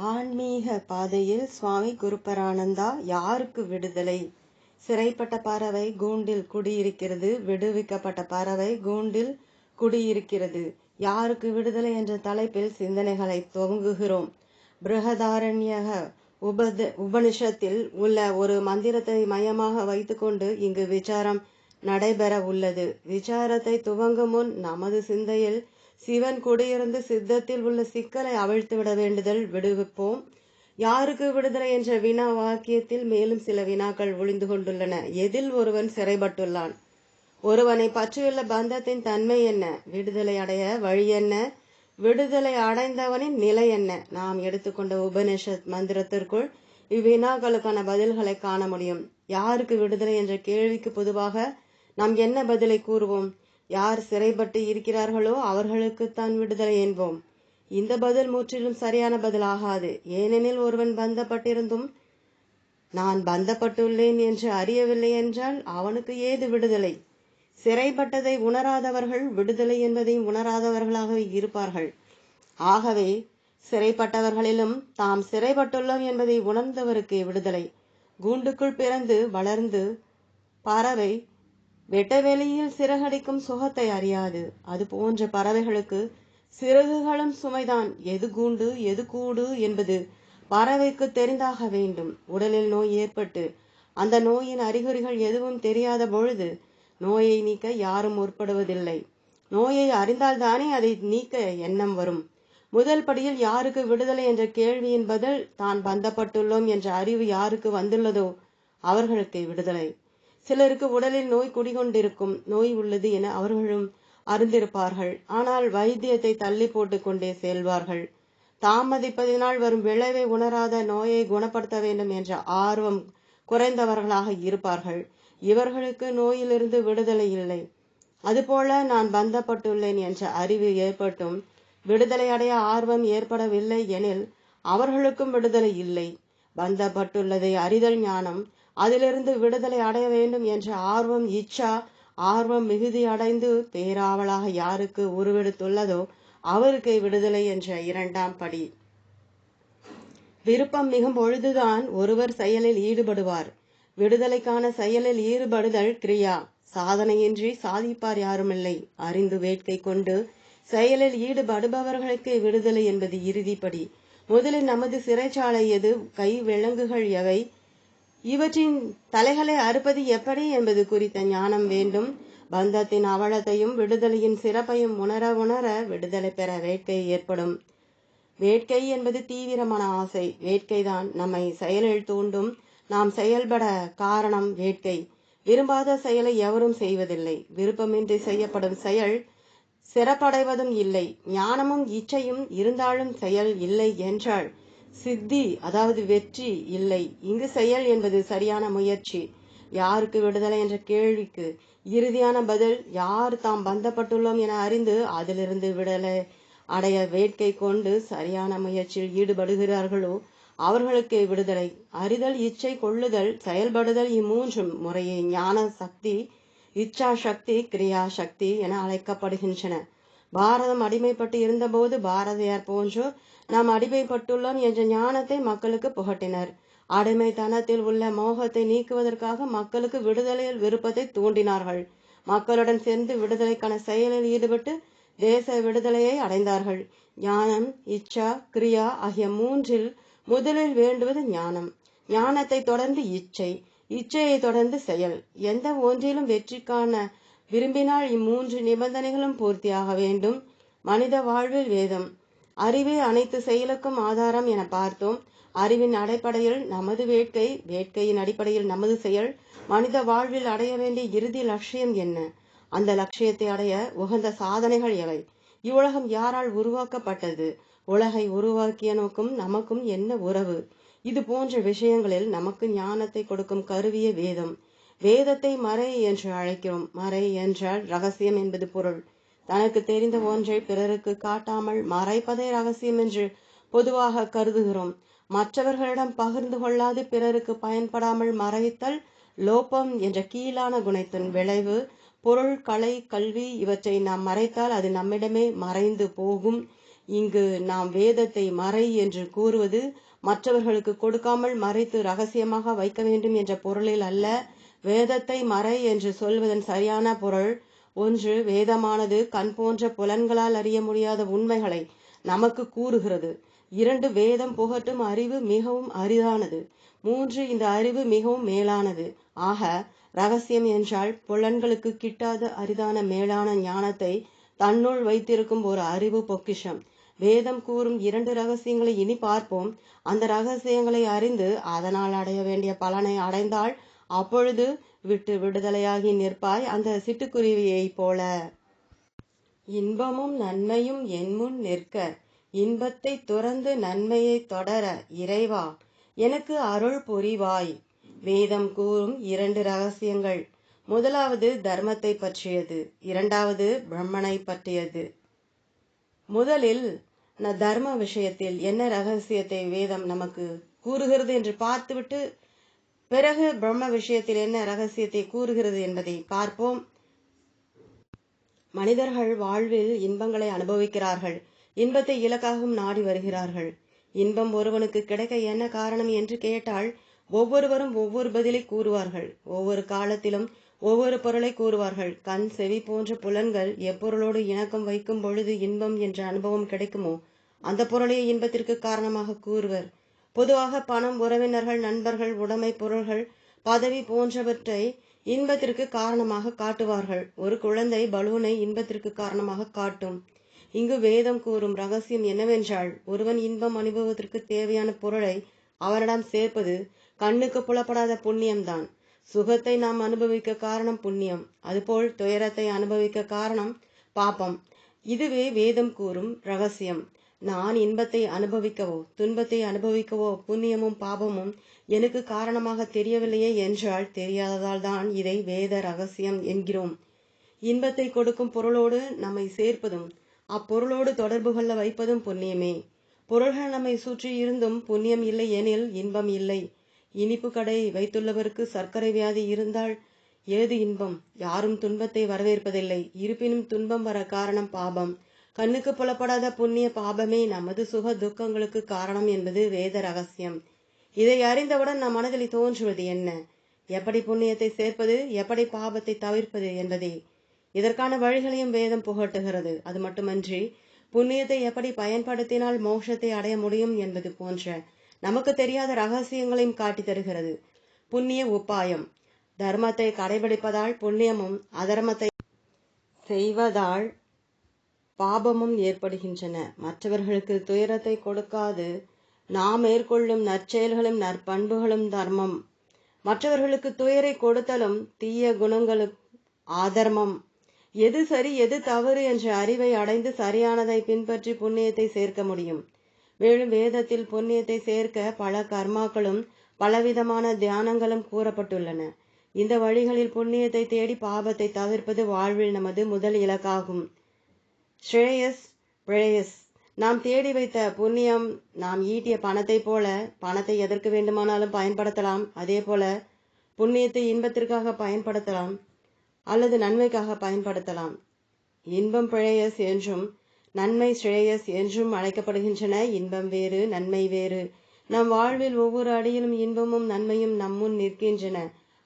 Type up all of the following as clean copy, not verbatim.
ஆன்மீக பாதையில் சுவாமி குருபரானந்தா யாருக்கு விடுதலை? சிறைப்பட்ட பறவை கூண்டில் குடியிருக்கிறது, விடுவிக்கப்பட்ட பறவை கூண்டில் குடியிருக்கிறது. யாருக்கு விடுதலை என்ற தலைப்பில் சிந்தனைகளை துவங்குகிறோம். பிருஹதாரண்யக உபனிஷத்தில் உள்ள ஒரு மந்திரத்தை மையமாக வைத்துக்கொண்டு இங்கு விசாரம் நடைபெற உள்ளது. விசாரத்தை துவங்கும் முன் நமது சிந்தையில் சிவன் குடியிருந்து சித்தத்தில் உள்ள சிக்கலை அவிழ்த்துவிட வேண்டுதல் விடுவிப்போம். யாருக்கு விடுதலை என்ற வினா வாக்கியத்தில் மேலும் சில வினாக்கள் ஒளிந்து கொண்டுள்ளன. எதில் ஒருவன் சிறைப்பட்டுள்ளான்? ஒருவனை பற்றியுள்ள பந்தத்தின் தன்மை என்ன? விடுதலை அடைய வழி என்ன? விடுதலை அடைந்தவனின் நிலை என்ன? நாம் எடுத்துக்கொண்ட உபனிஷத் மந்திரத்திற்குள் இவ்வினாக்களுக்கான பதில்களை காண முடியும். யாருக்கு விடுதலை என்ற கேள்விக்கு பொதுவாக நாம் என்ன பதிலை கூறுவோம்? யார் சிறைப்பட்டு இருக்கிறார்களோ அவர்களுக்குத்தான் விடுதலை என்போம். இந்த பதில் முற்றிலும் சரியான பதில் ஆகாது. ஏனெனில் ஒருவன் பந்தப்பட்டிருந்தும் நான் பந்தப்பட்டுள்ளேன் என்று அறியவில்லை என்றால் அவனுக்கு ஏது விடுதலை? சிறைப்பட்டதை உணராதவர்கள் விடுதலை என்பதையும் உணராதவர்களாக இருப்பார்கள். ஆகவே சிறைப்பட்டவர்களிலும் தாம் சிறைப்பட்டுள்ளோம் என்பதை உணர்ந்தவருக்கு விடுதலை. கூண்டுக்குள் பிறந்து வளர்ந்து பறவை வெட்டவெளியில் சிறகடிக்கும் சுகத்தை அறியாது. அது போன்ற பறவைகளுக்கு சிறகுகளும் சுமைதான். எது கூண்டு எது கூடு என்பது பறவைக்கு தெரிந்தாக வேண்டும். உடலில் நோய் ஏற்பட்டு அந்த நோயின் அறிகுறிகள் எதுவும் தெரியாத பொழுது நோயை நீக்க யாரும் முற்படுவதில்லை. நோயை அறிந்தால்தானே அதை நீக்க எண்ணம் வரும். முதல் படியில் யாருக்கு விடுதலை என்ற கேள்வியின் பதில் தான் பந்தப்பட்டுள்ளோம் என்ற அறிவு யாருக்கு வந்துள்ளதோ அவர்களுக்கு விடுதலை. சிலருக்கு உடலில் நோய் குடிகொண்டிருக்கும், நோய் உள்ளது என அவர்களும் அறிந்திருப்பார்கள். ஆனால் வைத்தியத்தை தள்ளி போட்டு கொண்டே செல்வார்கள். தாமதிப்பதினால் வரும் விளைவை உணராத நோயை குணப்படுத்த வேண்டும் என்ற ஆர்வம் குறைந்தவர்களாக இருப்பார்கள். இவர்களுக்கு நோயிலிருந்து விடுதலை இல்லை. அதுபோல நான் பந்தப்பட்டுள்ளேன் என்ற அறிவு ஏற்பட்டும் விடுதலை அடைய ஆர்வம் ஏற்படவில்லை எனில் அவர்களுக்கும் விடுதலை இல்லை. பந்தப்பட்டுள்ளதை அறிதல் ஞானம், அதிலிருந்து விடுதலை அடைய வேண்டும் என்ற ஆர்வம் இச்சா, ஆர்வம் மிகுதி அடைந்து பேராவலாக யாருக்கு உருவெடுத்துள்ளதோ அவருக்கு விடுதலை என்ற இரண்டாம் படி. விருப்பம் மிகும் பொழுதுதான் ஒருவர் செயலில் ஈடுபடுவார். விடுதலைக்கான செயலில் ஈடுபடுதல் கிரியா. சாதனையின்றி சாதிப்பார் யாருமில்லை. அறிந்து வேட்கை கொண்டு செயலில் ஈடுபடுபவர்களுக்கு விடுதலை என்பது இறுதிப்படி. முதலில் நமது சிறைச்சாலை எது? கை விலங்குகள் எவை? இவற்றின் தலைகளை அறுப்பது எப்படி என்பது குறித்த ஞானம் வேண்டும். பந்தத்தின் அவலத்தையும் விடுதலையின் சிறப்பையும் உணர உணர விடுதலை பெற வேட்கை ஏற்படும். வேட்கை என்பது தீவிரமான ஆசை. வேட்கைதான் நம்மை செயலில் தூண்டும். நாம் செயல்பட காரணம் வேட்கை. விரும்பாத செயலை எவரும் செய்வதில்லை. விருப்பமின்றி செய்யப்படும் செயல் சிறப்படைவதும் இல்லை. ஞானமும் இச்சையும் இருந்தாலும் செயல் இல்லை என்றால் சித்தி, அதாவது வெற்றி இல்லை. இங்கு செயல் என்பது சரியான முயற்சி. யாருக்கு விடுதலை என்ற கேள்விக்கு இறுதியான பதில் யார் தாம் பந்தப்பட்டுள்ளோம் என அறிந்து அதிலிருந்து விடுதலை அடைய வேட்கை கொண்டு சரியான முயற்சியில் ஈடுபடுகிறார்களோ அவர்களுக்கு விடுதலை. அறிதல், இச்சை கொள்ளுதல், செயல்படுதல் இம்மூன்றும் முறையே ஞான சக்தி, இச்சா சக்தி, கிரியா சக்தி என அழைக்கப்படுகின்றன. பாரதம் அடிமைப்பட்டு இருந்தபோது பாரதியார் போன்றோர் நாம் அடிமைப்பட்டுள்ளோம் என்ற ஞானத்தை மக்களுக்கு புகட்டினர். அடிமைத்தனத்தில் உள்ள மோகத்தை நீக்குவதற்காக மக்களுக்கு விடுதலையில் விருப்பத்தை தூண்டினார்கள். மக்களுடன் சேர்ந்து விடுதலைக்கான செயலில் ஈடுபட்டு தேச விடுதலையை அடைந்தார்கள். ஞானம், இச்சா, கிரியா ஆகிய மூன்றில் முதலில் வேண்டுவது ஞானம். ஞானத்தை தொடர்ந்து இச்சை, இச்சையை தொடர்ந்து செயல். எந்த ஒன்றிலும் வெற்றி காண விரும்பினால் இம்மூன்று நிபந்தனைகளும் பூர்த்தியாக வேண்டும். மனித வாழ்வில் வேதம், அறிவே அனைத்து செயலுக்கும் ஆதாரம் என பார்த்தோம். அறிவின் அடிப்படையில் நமது வேட்கை, வேட்கையின் அடிப்படையில் நமது செயல். மனித வாழ்வில் அடைய வேண்டிய இறுதி லட்சியம் என்ன? அந்த லட்சியத்தை அடைய உகந்த சாதனைகள் எவை? இவ்வுலகம் யாரால் உருவாக்கப்பட்டது? உலகை உருவாக்கியனுக்கும் நமக்கும் என்ன உறவு? இது போன்ற விஷயங்களில் நமக்கு ஞானத்தை கொடுக்கும் கருவியே வேதம். வேதத்தை மறை என்று அழைக்கிறோம். மறை என்றால் ரகசியம் என்பது பொருள். தனக்கு தெரிந்த ஒன்றை பிறருக்கு காட்டாமல் மறைப்பதை ரகசியம் என்று பொதுவாக கருதுகிறோம். மற்றவர்களிடம் பகிர்ந்து கொள்ளாது பிறருக்கு பயன்படாமல் மறைத்தல் லோபம் என்ற கீழான குணத்தின் விளைவு. பொருள், கலை, கல்வி இவற்றை நாம் மறைத்தால் அது நம்மிடமே மறைந்து போகும். இங்கு நாம் வேதத்தை மறை என்று கூறுவது மற்றவர்களுக்கு கொடுக்காமல் மறைத்து ரகசியமாக வைக்க வேண்டும் என்ற பொருளில் அல்ல. வேதத்தை மறை என்று சொல்வதன் சரியான பொருள், ஒன்று, வேதமானது கண் போன்ற புலன்களால் அறிய முடியாத உண்மைகளை நமக்கு கூறுகிறது. 2, வேதம் புகட்டும் அறிவு மிகவும் அரிதானது. 3, இந்த அறிவு மிகவும் மேலானது. ஆக ரகசியம் என்றால் புலன்களுக்கு கிட்டாத அரிதான மேலான ஞானத்தை தன்னுள் வைத்திருக்கும் ஒரு அறிவு பொக்கிஷம். வேதம் கூறும் 2 ரகசியங்களை இனி பார்ப்போம். அந்த ரகசியங்களை அறிந்து அதனால் அடைய வேண்டிய பலனை அடைந்தால் அப்பொழுது விட்டு விடுதலையாகி நிற்பாய் அந்த சிட்டுக்குருவியைப் போல. இன்பமும் நன்மையும் என்முன் நிற்க, இன்பத்தை துறந்து நன்மையை தொடர இறைவா எனக்கு அருள் புரிவாய். வேதம் கூறும் 2 ரகசியங்கள். முதலாவது தர்மத்தை பற்றியது, 2வது பிரம்மனை பற்றியது. முதலில் தர்ம விஷயத்தில் என்ன ரகசியத்தை வேதம் நமக்கு கூறுகிறது என்று பார்த்துவிட்டு பிறகு பிரம்ம விஷயத்தில் என்ன ரகசியத்தை கூறுகிறது என்பதை பார்ப்போம். மனிதர்கள் வாழ்வில் இன்பங்களை அனுபவிக்கிறார்கள், இன்பத்தை இலக்காகவும் நாடி வருகிறார்கள். இன்பம் ஒருவனுக்கு கிடைக்க என்ன காரணம் என்று கேட்டால் ஒவ்வொருவரும் ஒவ்வொரு பதிலை கூறுவார்கள். ஒவ்வொரு காலத்திலும் ஒவ்வொரு பொருளை கூறுவார்கள். கண், செவி போன்ற புலன்கள் எப்பொருளோடு இணக்கம் வைக்கும் பொழுது இன்பம் என்ற அனுபவம் கிடைக்குமோ அந்த பொருளையே இன்பத்திற்கு காரணமாக கூறுவர். பொதுவாக பணம், உறவினர்கள், நண்பர்கள், உடைமை பொருள்கள், பதவி போன்றவற்றை இன்பத்திற்கு காரணமாக காட்டுவார்கள். ஒரு குழந்தை பலூனை இன்பத்திற்கு காரணமாக காட்டும். இங்கு வேதம் கூறும் ரகசியம் என்னவென்றால், ஒருவன் இன்பம் அனுபவத்திற்கு தேவையான பொருளை அவனிடம் சேர்ப்பது கண்ணுக்கு புலப்படாத புண்ணியம்தான். சுகத்தை நாம் அனுபவிக்க காரணம் புண்ணியம், அதுபோல் துயரத்தை அனுபவிக்க காரணம் பாபம். இதுவே வேதம் கூறும் ரகசியம். நான் இன்பத்தை அனுபவிக்கவோ துன்பத்தை அனுபவிக்கவோ புண்ணியமும் பாபமும் எனக்கு காரணமாக தெரியவில்லையே என்றால் தெரியாததால் தான் இதை வேத ரகசியம் என்கிறோம். இன்பத்தை கொடுக்கும் பொருளோடு நம்மை சேர்ப்பதும் அப்பொருளோடு தொடர்பு கொள்ள வைப்பதும் புண்ணியமே. பொருள்கள் நம்மை சுற்றி இருந்தும் புண்ணியம் இல்லை எனில் இன்பம் இல்லை. இனிப்பு கடை வைத்துள்ளவருக்கு சர்க்கரை வியாதி இருந்தால் ஏது இன்பம்? யாரும் துன்பத்தை வரவேற்பதில்லை. இருப்பினும் துன்பம் வர காரணம் பாபம். கண்ணுக்கு புலப்படாத புண்ணிய பாபமே நமது சுக துக்கங்களுக்கு காரணம் என்பது வேத ரகசியம். இதை அறிந்தவுடன் நம் மனதில் தோன்றுவது என்ன? எப்படி புண்ணியத்தை சேர்ப்பது, எப்படி பாபத்தை தவிர்ப்பது என்பதே. இதற்கான வழிகளையும் வேதம் புகட்டுகிறது. அது மட்டுமன்றி புண்ணியத்தை எப்படி பயன்படுத்தினால் மோட்சத்தை அடைய முடியும் என்பது போன்ற நமக்கு தெரியாத ரகசியங்களையும் காட்டி தருகிறது. புண்ணிய உபாயம். தர்மத்தை கடைபிடிப்பதால் புண்ணியமும், அதர்மத்தை செய்வதால் பாபமும் ஏற்படுகின்றன. மற்றவர்களுக்கு துயரத்தை கொடுக்காது நாம் மேற்கொள்ளும் நற்செயல்களும் நற்பண்புகளும் தர்மம். மற்றவர்களுக்கு துயரை கொடுத்தலும் தீய குணங்களும் ஆதர்மம். எது சரி எது தவறு என்ற அறிவை அடைந்து சரியானதை பின்பற்றி புண்ணியத்தை சேர்க்க முடியும். மேலும் வேதத்தில் புண்ணியத்தை சேர்க்க பல கர்மாக்களும் பலவிதமான தியானங்களும் கூறப்பட்டுள்ளன. இந்த வழிகளில் புண்ணியத்தை தேடி பாபத்தை தவிர்ப்பது வாழ்வில் நமது முதல் இலக்காகும். ஸ்ரேயஸ் பிரேயஸ். நாம் தேடி வைத்த புண்ணியம் நாம் ஈட்டிய பணத்தை போல. பணத்தை எதற்கு வேண்டுமானாலும் பயன்படுத்தலாம். அதே போல புண்ணியத்தை இன்பத்திற்காக பயன்படுத்தலாம் அல்லது நன்மைக்காக பயன்படுத்தலாம். இன்பம் பிரேயஸ் என்றும் நன்மை ஸ்ரேயஸ் என்றும் அழைக்கப்படுகின்றன. இன்பம் வேறு, நன்மை வேறு. நம் வாழ்வில் ஒவ்வொரு அடியிலும் இன்பமும் நன்மையும் நம்முன் நிற்கின்றன.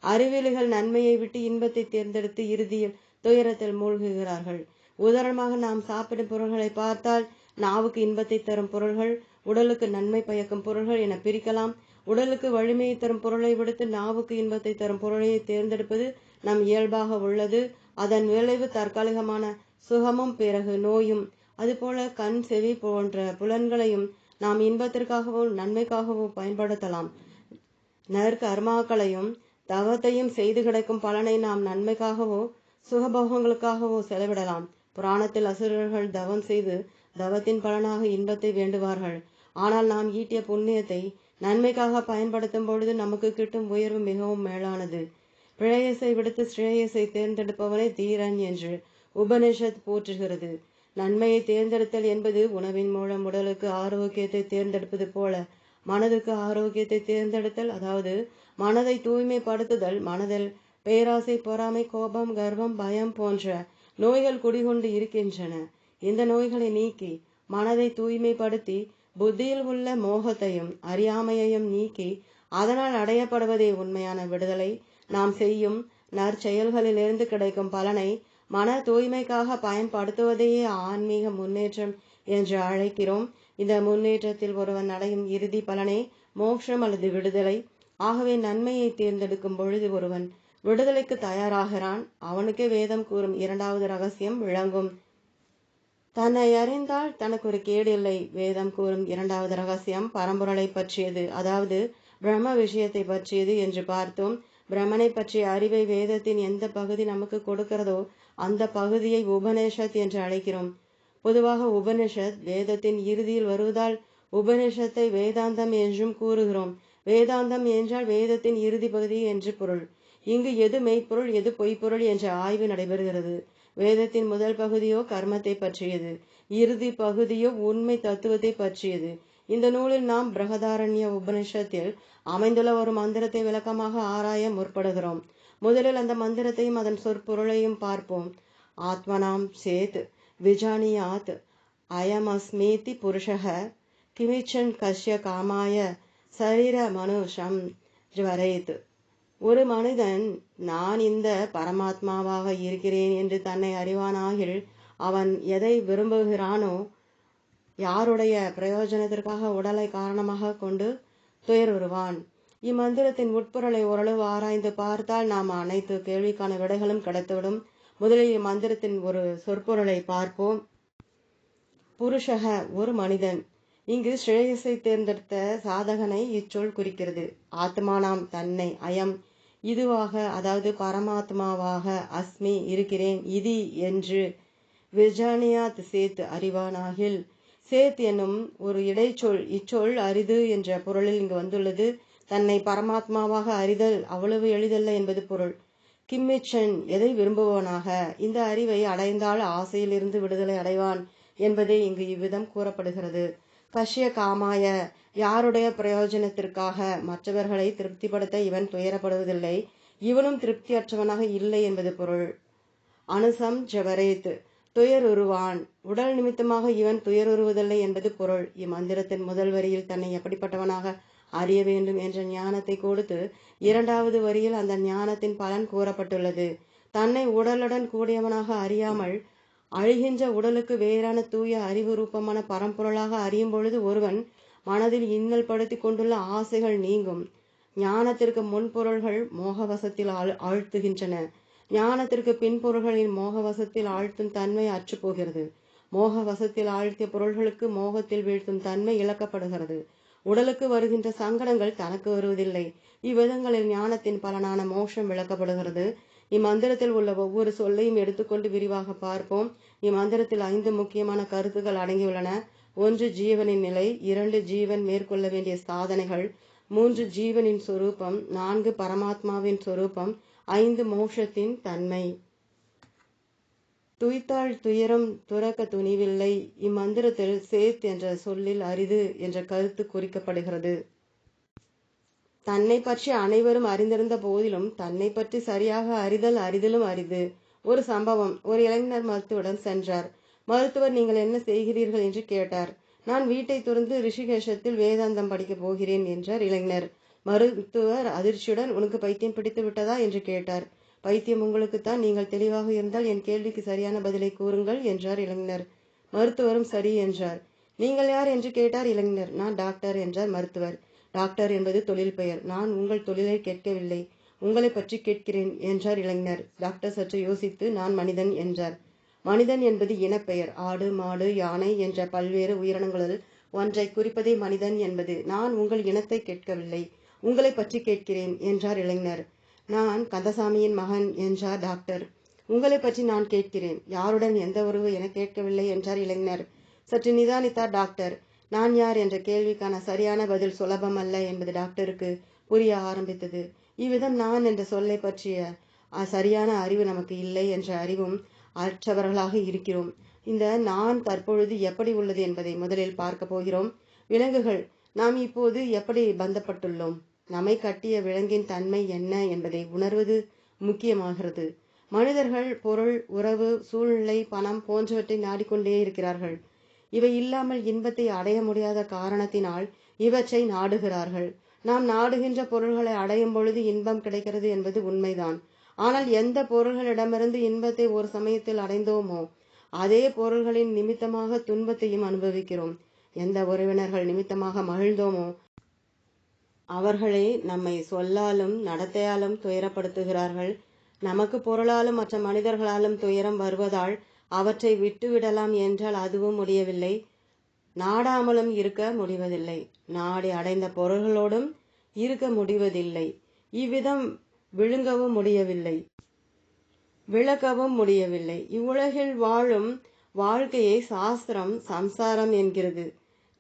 அறிவியலிகள் நன்மையை விட்டு இன்பத்தை தேர்ந்தெடுத்து இறுதியில் துயரத்தில் மூழ்குகிறார்கள். உதாரணமாக நாம் சாப்பிடும் பொருள்களை பார்த்தால் நாவுக்கு இன்பத்தை தரும் பொருள்கள், உடலுக்கு நன்மை பயக்கும் பொருள்கள் என பிரிக்கலாம். உடலுக்கு வலிமையை தரும் பொருளை விடுத்து நாவுக்கு இன்பத்தை தரும் பொருளையை தேர்ந்தெடுப்பது நம் இயல்பாக உள்ளது. அதன் விளைவு தற்காலிகமான சுகமும் பிறகு நோயும். அதுபோல கண், செவி போன்ற புலன்களையும் நாம் இன்பத்திற்காகவோ நன்மைக்காகவோ பயன்படுத்தலாம். நற்கர்மாக்களையும் தவத்தையும் செய்து கிடைக்கும் பலனை நாம் நன்மைக்காகவோ சுகபோகங்களுக்காகவோ செலவிடலாம். புராணத்தில் அசுரர்கள் தவம் செய்து தவத்தின் பலனாக இன்பத்தை வேண்டுவார்கள். ஆனால் நாம் ஈட்டிய புண்ணியத்தை நன்மைக்காக பயன்படுத்தும் பொழுது நமக்கு கிட்டும் உயர்வு மிகவும் மேலானது. பிரேயஸை விடுத்து ஸ்ரேயஸை தேர்ந்தெடுப்பவனை தீரன் என்று உபனிஷத் போற்றுகிறது. நன்மையை தேர்ந்தெடுத்தல் என்பது உணவின் மூலம் உடலுக்கு ஆரோக்கியத்தை தேர்ந்தெடுப்பது போல மனதுக்கு ஆரோக்கியத்தை தேர்ந்தெடுத்தல், அதாவது மனதை தூய்மைப்படுத்துதல். மனதில் பேராசை, பொறாமை, கோபம், கர்வம், பயம் போன்ற நோய்கள் குடிகொண்டு இருக்கின்றன. இந்த நோய்களை நீக்கி மனதை தூய்மைப்படுத்தி புத்தியில் உள்ள மோகத்தையும் அறியாமையையும் நீக்கி அதனால் அடையப்படுவதே உண்மையான விடுதலை. நாம் செய்யும் நற்செயல்களிலிருந்து கிடைக்கும் பலனை மன தூய்மைக்காக பயன்படுத்துவதையே ஆன்மீக முன்னேற்றம் என்று அழைக்கிறோம். இந்த முன்னேற்றத்தில் ஒருவன் அடையும் இறுதி பலனே மோட்சம் அல்லது விடுதலை. ஆகவே நன்மையை தேர்ந்தெடுக்கும் பொழுது ஒருவன் விடுதலைக்கு தயாராகிறான். அவனுக்கே வேதம் கூறும் இரண்டாவது ரகசியம் விளங்கும். தன்னை அறிந்தால் தனக்கு ஒரு கேடு இல்லை. வேதம் கூறும் இரண்டாவது ரகசியம் பரம்பொருளை பற்றியது, அதாவது பிரம்ம விஷயத்தை பற்றியது என்று பார்த்தோம். பிரம்மனை பற்றிய அறிவை வேதத்தின் எந்த பகுதி நமக்கு கொடுக்கிறதோ அந்த பகுதியை உபநிஷத் என்று அழைக்கிறோம். பொதுவாக உபனிஷத் வேதத்தின் இறுதியில் வருவதால் உபனிஷத்தை வேதாந்தம் என்றும் கூறுகிறோம். வேதாந்தம் என்றால் வேதத்தின் இறுதி பகுதி என்று பொருள். இங்கு எது மெய்ப்பொருள் எது பொய்ப்பொருள் என்ற ஆய்வு நடைபெறுகிறது. வேதத்தின் முதல் பகுதியோ கர்மத்தை பற்றியது, இறுதி பகுதியோ உண்மை தத்துவத்தை பற்றியது. இந்த நூலில் நாம் பிரகதாரண்ய உபனிஷத்தில் அமைந்துள்ள ஒரு மந்திரத்தை விளக்கமாக ஆராய முற்படுகிறோம். முதலில் அந்த மந்திரத்தையும் அதன் சொற்பொருளையும் பார்ப்போம். ஆத்மனாம் சேத் விஜானியாத் அயமஸ்மேதி புருஷக கிமிச்சன் கஷ்ய காமாய சரீர மனுஷம் ஜ்வரேத். ஒரு மனிதன் நான் இந்த பரமாத்மாவாக இருக்கிறேன் என்று தன்னை அறிவானாகில் அவன் எதை விரும்புகிறானோ, யாருடைய பிரயோஜனத்திற்காக உடலை காரணமாக கொண்டு துயருவான். இம்மந்திரத்தின் உட்பொருளை ஓரளவு ஆராய்ந்து பார்த்தால் நாம் அனைத்து கேள்விக்கான விடைகளும் கிடைத்துவிடும். முதலில் இம்மந்திரத்தின் ஒரு சொற்பொருளை பார்ப்போம். புருஷக ஒரு மனிதன். இங்கு ஸ்ரேயஸை தேர்ந்தெடுத்த சாதகனை இச்சொல் குறிக்கிறது. ஆத்மானாம் தன்னை, அயம் இதுவாக, அதாவது பரமாத்மாவாக, அஸ்மி இருக்கிறேன், இதி என்று விஜானியாத் சேத் அறிவானாகில். சேத் என்னும் ஒரு இடைச்சொல். இச்சொல் அரிது என்ற பொருளில் இங்கு வந்துள்ளது. தன்னை பரமாத்மாவாக அறிதல் அவ்வளவு எளிதல்ல என்பது பொருள். கிம்மிச்சன் எதை விரும்புவனாக, இந்த அறிவை அடைந்தால் ஆசையிலிருந்து விடுதலை அடைவான் என்பதே இங்கு இவ்விதம் கூறப்படுகிறது. கஷ்ய காமாய யாருடைய பிரயோஜனத்திற்காக, மற்றவர்களை திருப்திப்படுத்த இவன் துயரப்படுவதில்லை, இவனும் திருப்தியற்றவனாக இல்லை என்பது பொருள். அனுசம் ஜவரேத் துயருவான், உடல் நிமித்தமாக இவன் துயருவதில்லை என்பது பொருள். இம்மந்திரத்தின் முதல் வரியில் தன்னை எப்படிப்பட்டவனாக அறிய வேண்டும் என்ற ஞானத்தை கொடுத்து இரண்டாவது வரியில் அந்த ஞானத்தின் பலன் கூறப்பட்டுள்ளது. தன்னை உடலுடன் கூடியவனாக அறியாமல் அழிகின்ற உடலுக்கு வேறான தூய அறிவு ரூபமான பரம்பொருளாக அறியும் பொழுது ஒருவன் மனதில் இன்னல் படுத்தி கொண்டுள்ள ஆசைகள் நீங்கும். ஞானத்திற்கு முன்பொருள்கள் மோகவசத்தில் ஆழ்த்துகின்றன. ஞானத்திற்கு பின்பொருள்களின் மோகவசத்தில் ஆழ்த்தும் தன்மை அற்று போகிறது. மோகவசத்தில் ஆழ்த்திய பொருள்களுக்கு மோகத்தில் வீழ்த்தும் தன்மை இழக்கப்படுகிறது. உடலுக்கு வருகின்ற சங்கடங்கள் தனக்கு வருவதில்லை. இவ்விதங்களில் ஞானத்தின் பலனான மோட்சம் விளக்கப்படுகிறது. இம்மந்திரத்தில் உள்ள ஒவ்வொரு சொல்லையும் எடுத்துக்கொண்டு விரிவாக பார்ப்போம். இம்மந்திரத்தில் 5 முக்கியமான கருத்துக்கள் அடங்கியுள்ளன. 1 ஜீவனின் நிலை, 2 ஜீவன் மேற்கொள்ள வேண்டிய சாதனைகள், 3 ஜீவனின் சொரூபம், 4 பரமாத்மாவின் சொரூபம், 5 மோட்சத்தின் தன்மை. துய்த்தாள் துயரம் துறக்க துணிவில்லை. இம்மந்திரத்தில் சேத் என்ற சொல்லில் அரிது என்ற கருத்து குறிக்கப்படுகிறது. தன்னை பற்றி அனைவரும் அறிந்திருந்த போதிலும் தன்னை பற்றி சரியாக அறிதல் அரிதிலும் அரிது. ஒரு சம்பவம். ஒரு இளைஞர் மருத்துவரிடம் சென்றார். மருத்துவர், நீங்கள் என்ன செய்கிறீர்கள் என்று கேட்டார். நான் வீட்டை துறந்து ரிஷிகேஷத்தில் வேதாந்தம் படிக்கப் போகிறேன் என்றார் இளைஞர். மருத்துவர் அதிர்ச்சியுடன், உனக்கு பைத்தியம் பிடித்து விட்டதா என்று கேட்டார். பைத்தியம் உங்களுக்குத்தான், நீங்கள் தெளிவாக இருந்தால் என் கேள்விக்கு சரியான பதிலை கூறுங்கள் என்றார் இளைஞர். மருத்துவரும் சரி என்றார். நீங்கள் யார் என்று கேட்டார் இளைஞர். நான் டாக்டர் என்றார் மருத்துவர். டாக்டர் என்பது தொழில் பெயர். நான் உங்கள் தொழிலை கேட்கவில்லை, உங்களை பற்றி கேட்கிறேன் என்றார் இளைஞர். டாக்டர் சற்று யோசித்து, நான் மனிதன் என்றார். மனிதன் என்பது இனப்பெயர். ஆடு, மாடு, யானை என்ற பல்வேறு உயிரினங்களில் ஒன்றை குறிப்பதே மனிதன் என்பது. நான் உங்கள் இனத்தை கேட்கவில்லை, உங்களை பற்றி கேட்கிறேன் என்றார் இளைஞர். நான் கந்தசாமியின் மகன் என்றார் டாக்டர். உங்களை பற்றி நான் கேட்கிறேன், யாருடன் எந்த உறவு என கேட்கவில்லை என்றார் இளைஞர். சற்று நிதானித்தார் டாக்டர். நான் யார் என்ற கேள்விக்கான சரியான பதில் சுலபமல்ல என்பது டாக்டருக்கு புரிய ஆரம்பித்தது. இவ்விதம் நான் என்ற சொல்லை பற்றிய சரியான அறிவு நமக்கு இல்லை என்ற அறிவும் அற்றவர்களாக இருக்கிறோம். இந்த நான் தற்பொழுது எப்படி உள்ளது என்பதை முதலில் பார்க்க போகிறோம். விலங்குகள். நாம் இப்போது எப்படி பந்தப்பட்டுள்ளோம்? நம்மை கட்டிய விலங்கின் தன்மை என்ன என்பதை உணர்வது முக்கியமாகிறது. மனிதர்கள் பொருள், உறவு, சூழ்நிலை, பணம் போன்றவற்றை நாடிக்கொண்டே இருக்கிறார்கள். இவை இல்லாமல் இன்பத்தை அடைய முடியாத காரணத்தினால் இவற்றை நாடுகிறார்கள். நாம் நாடுகின்ற பொருள்களை அடையும் பொழுது இன்பம் கிடைக்கிறது என்பது உண்மைதான். ஆனால் எந்த பொருள்களிடமிருந்து இன்பத்தை ஒரு சமயத்தில் அடைந்தோமோ அதே பொருள்களின் நிமித்தமாக துன்பத்தையும் அனுபவிக்கிறோம். எந்த உறவினர்கள் நிமித்தமாக மகிழ்ந்தோமோ அவர்களே நம்மை சொல்லாலும் நடத்தையாலும் துயரப்படுத்துகிறார்கள். நமக்கு பொருளாலும் மற்ற மனிதர்களாலும் துயரம் வருவதால் அவற்றை விட்டுவிடலாம் என்றால் அதுவும் முடியவில்லை. நாடாமலும் இருக்க முடிவதில்லை. நாடி அடைந்த பொருள்களோடும் இருக்க முடிவதில்லை. இவ்விதம் விழுங்கவும் முடியவில்லை, விளக்கவும் முடியவில்லை. இவ்வுலகில் வாழும் வாழ்க்கையை சாஸ்திரம் சம்சாரம் என்கிறது.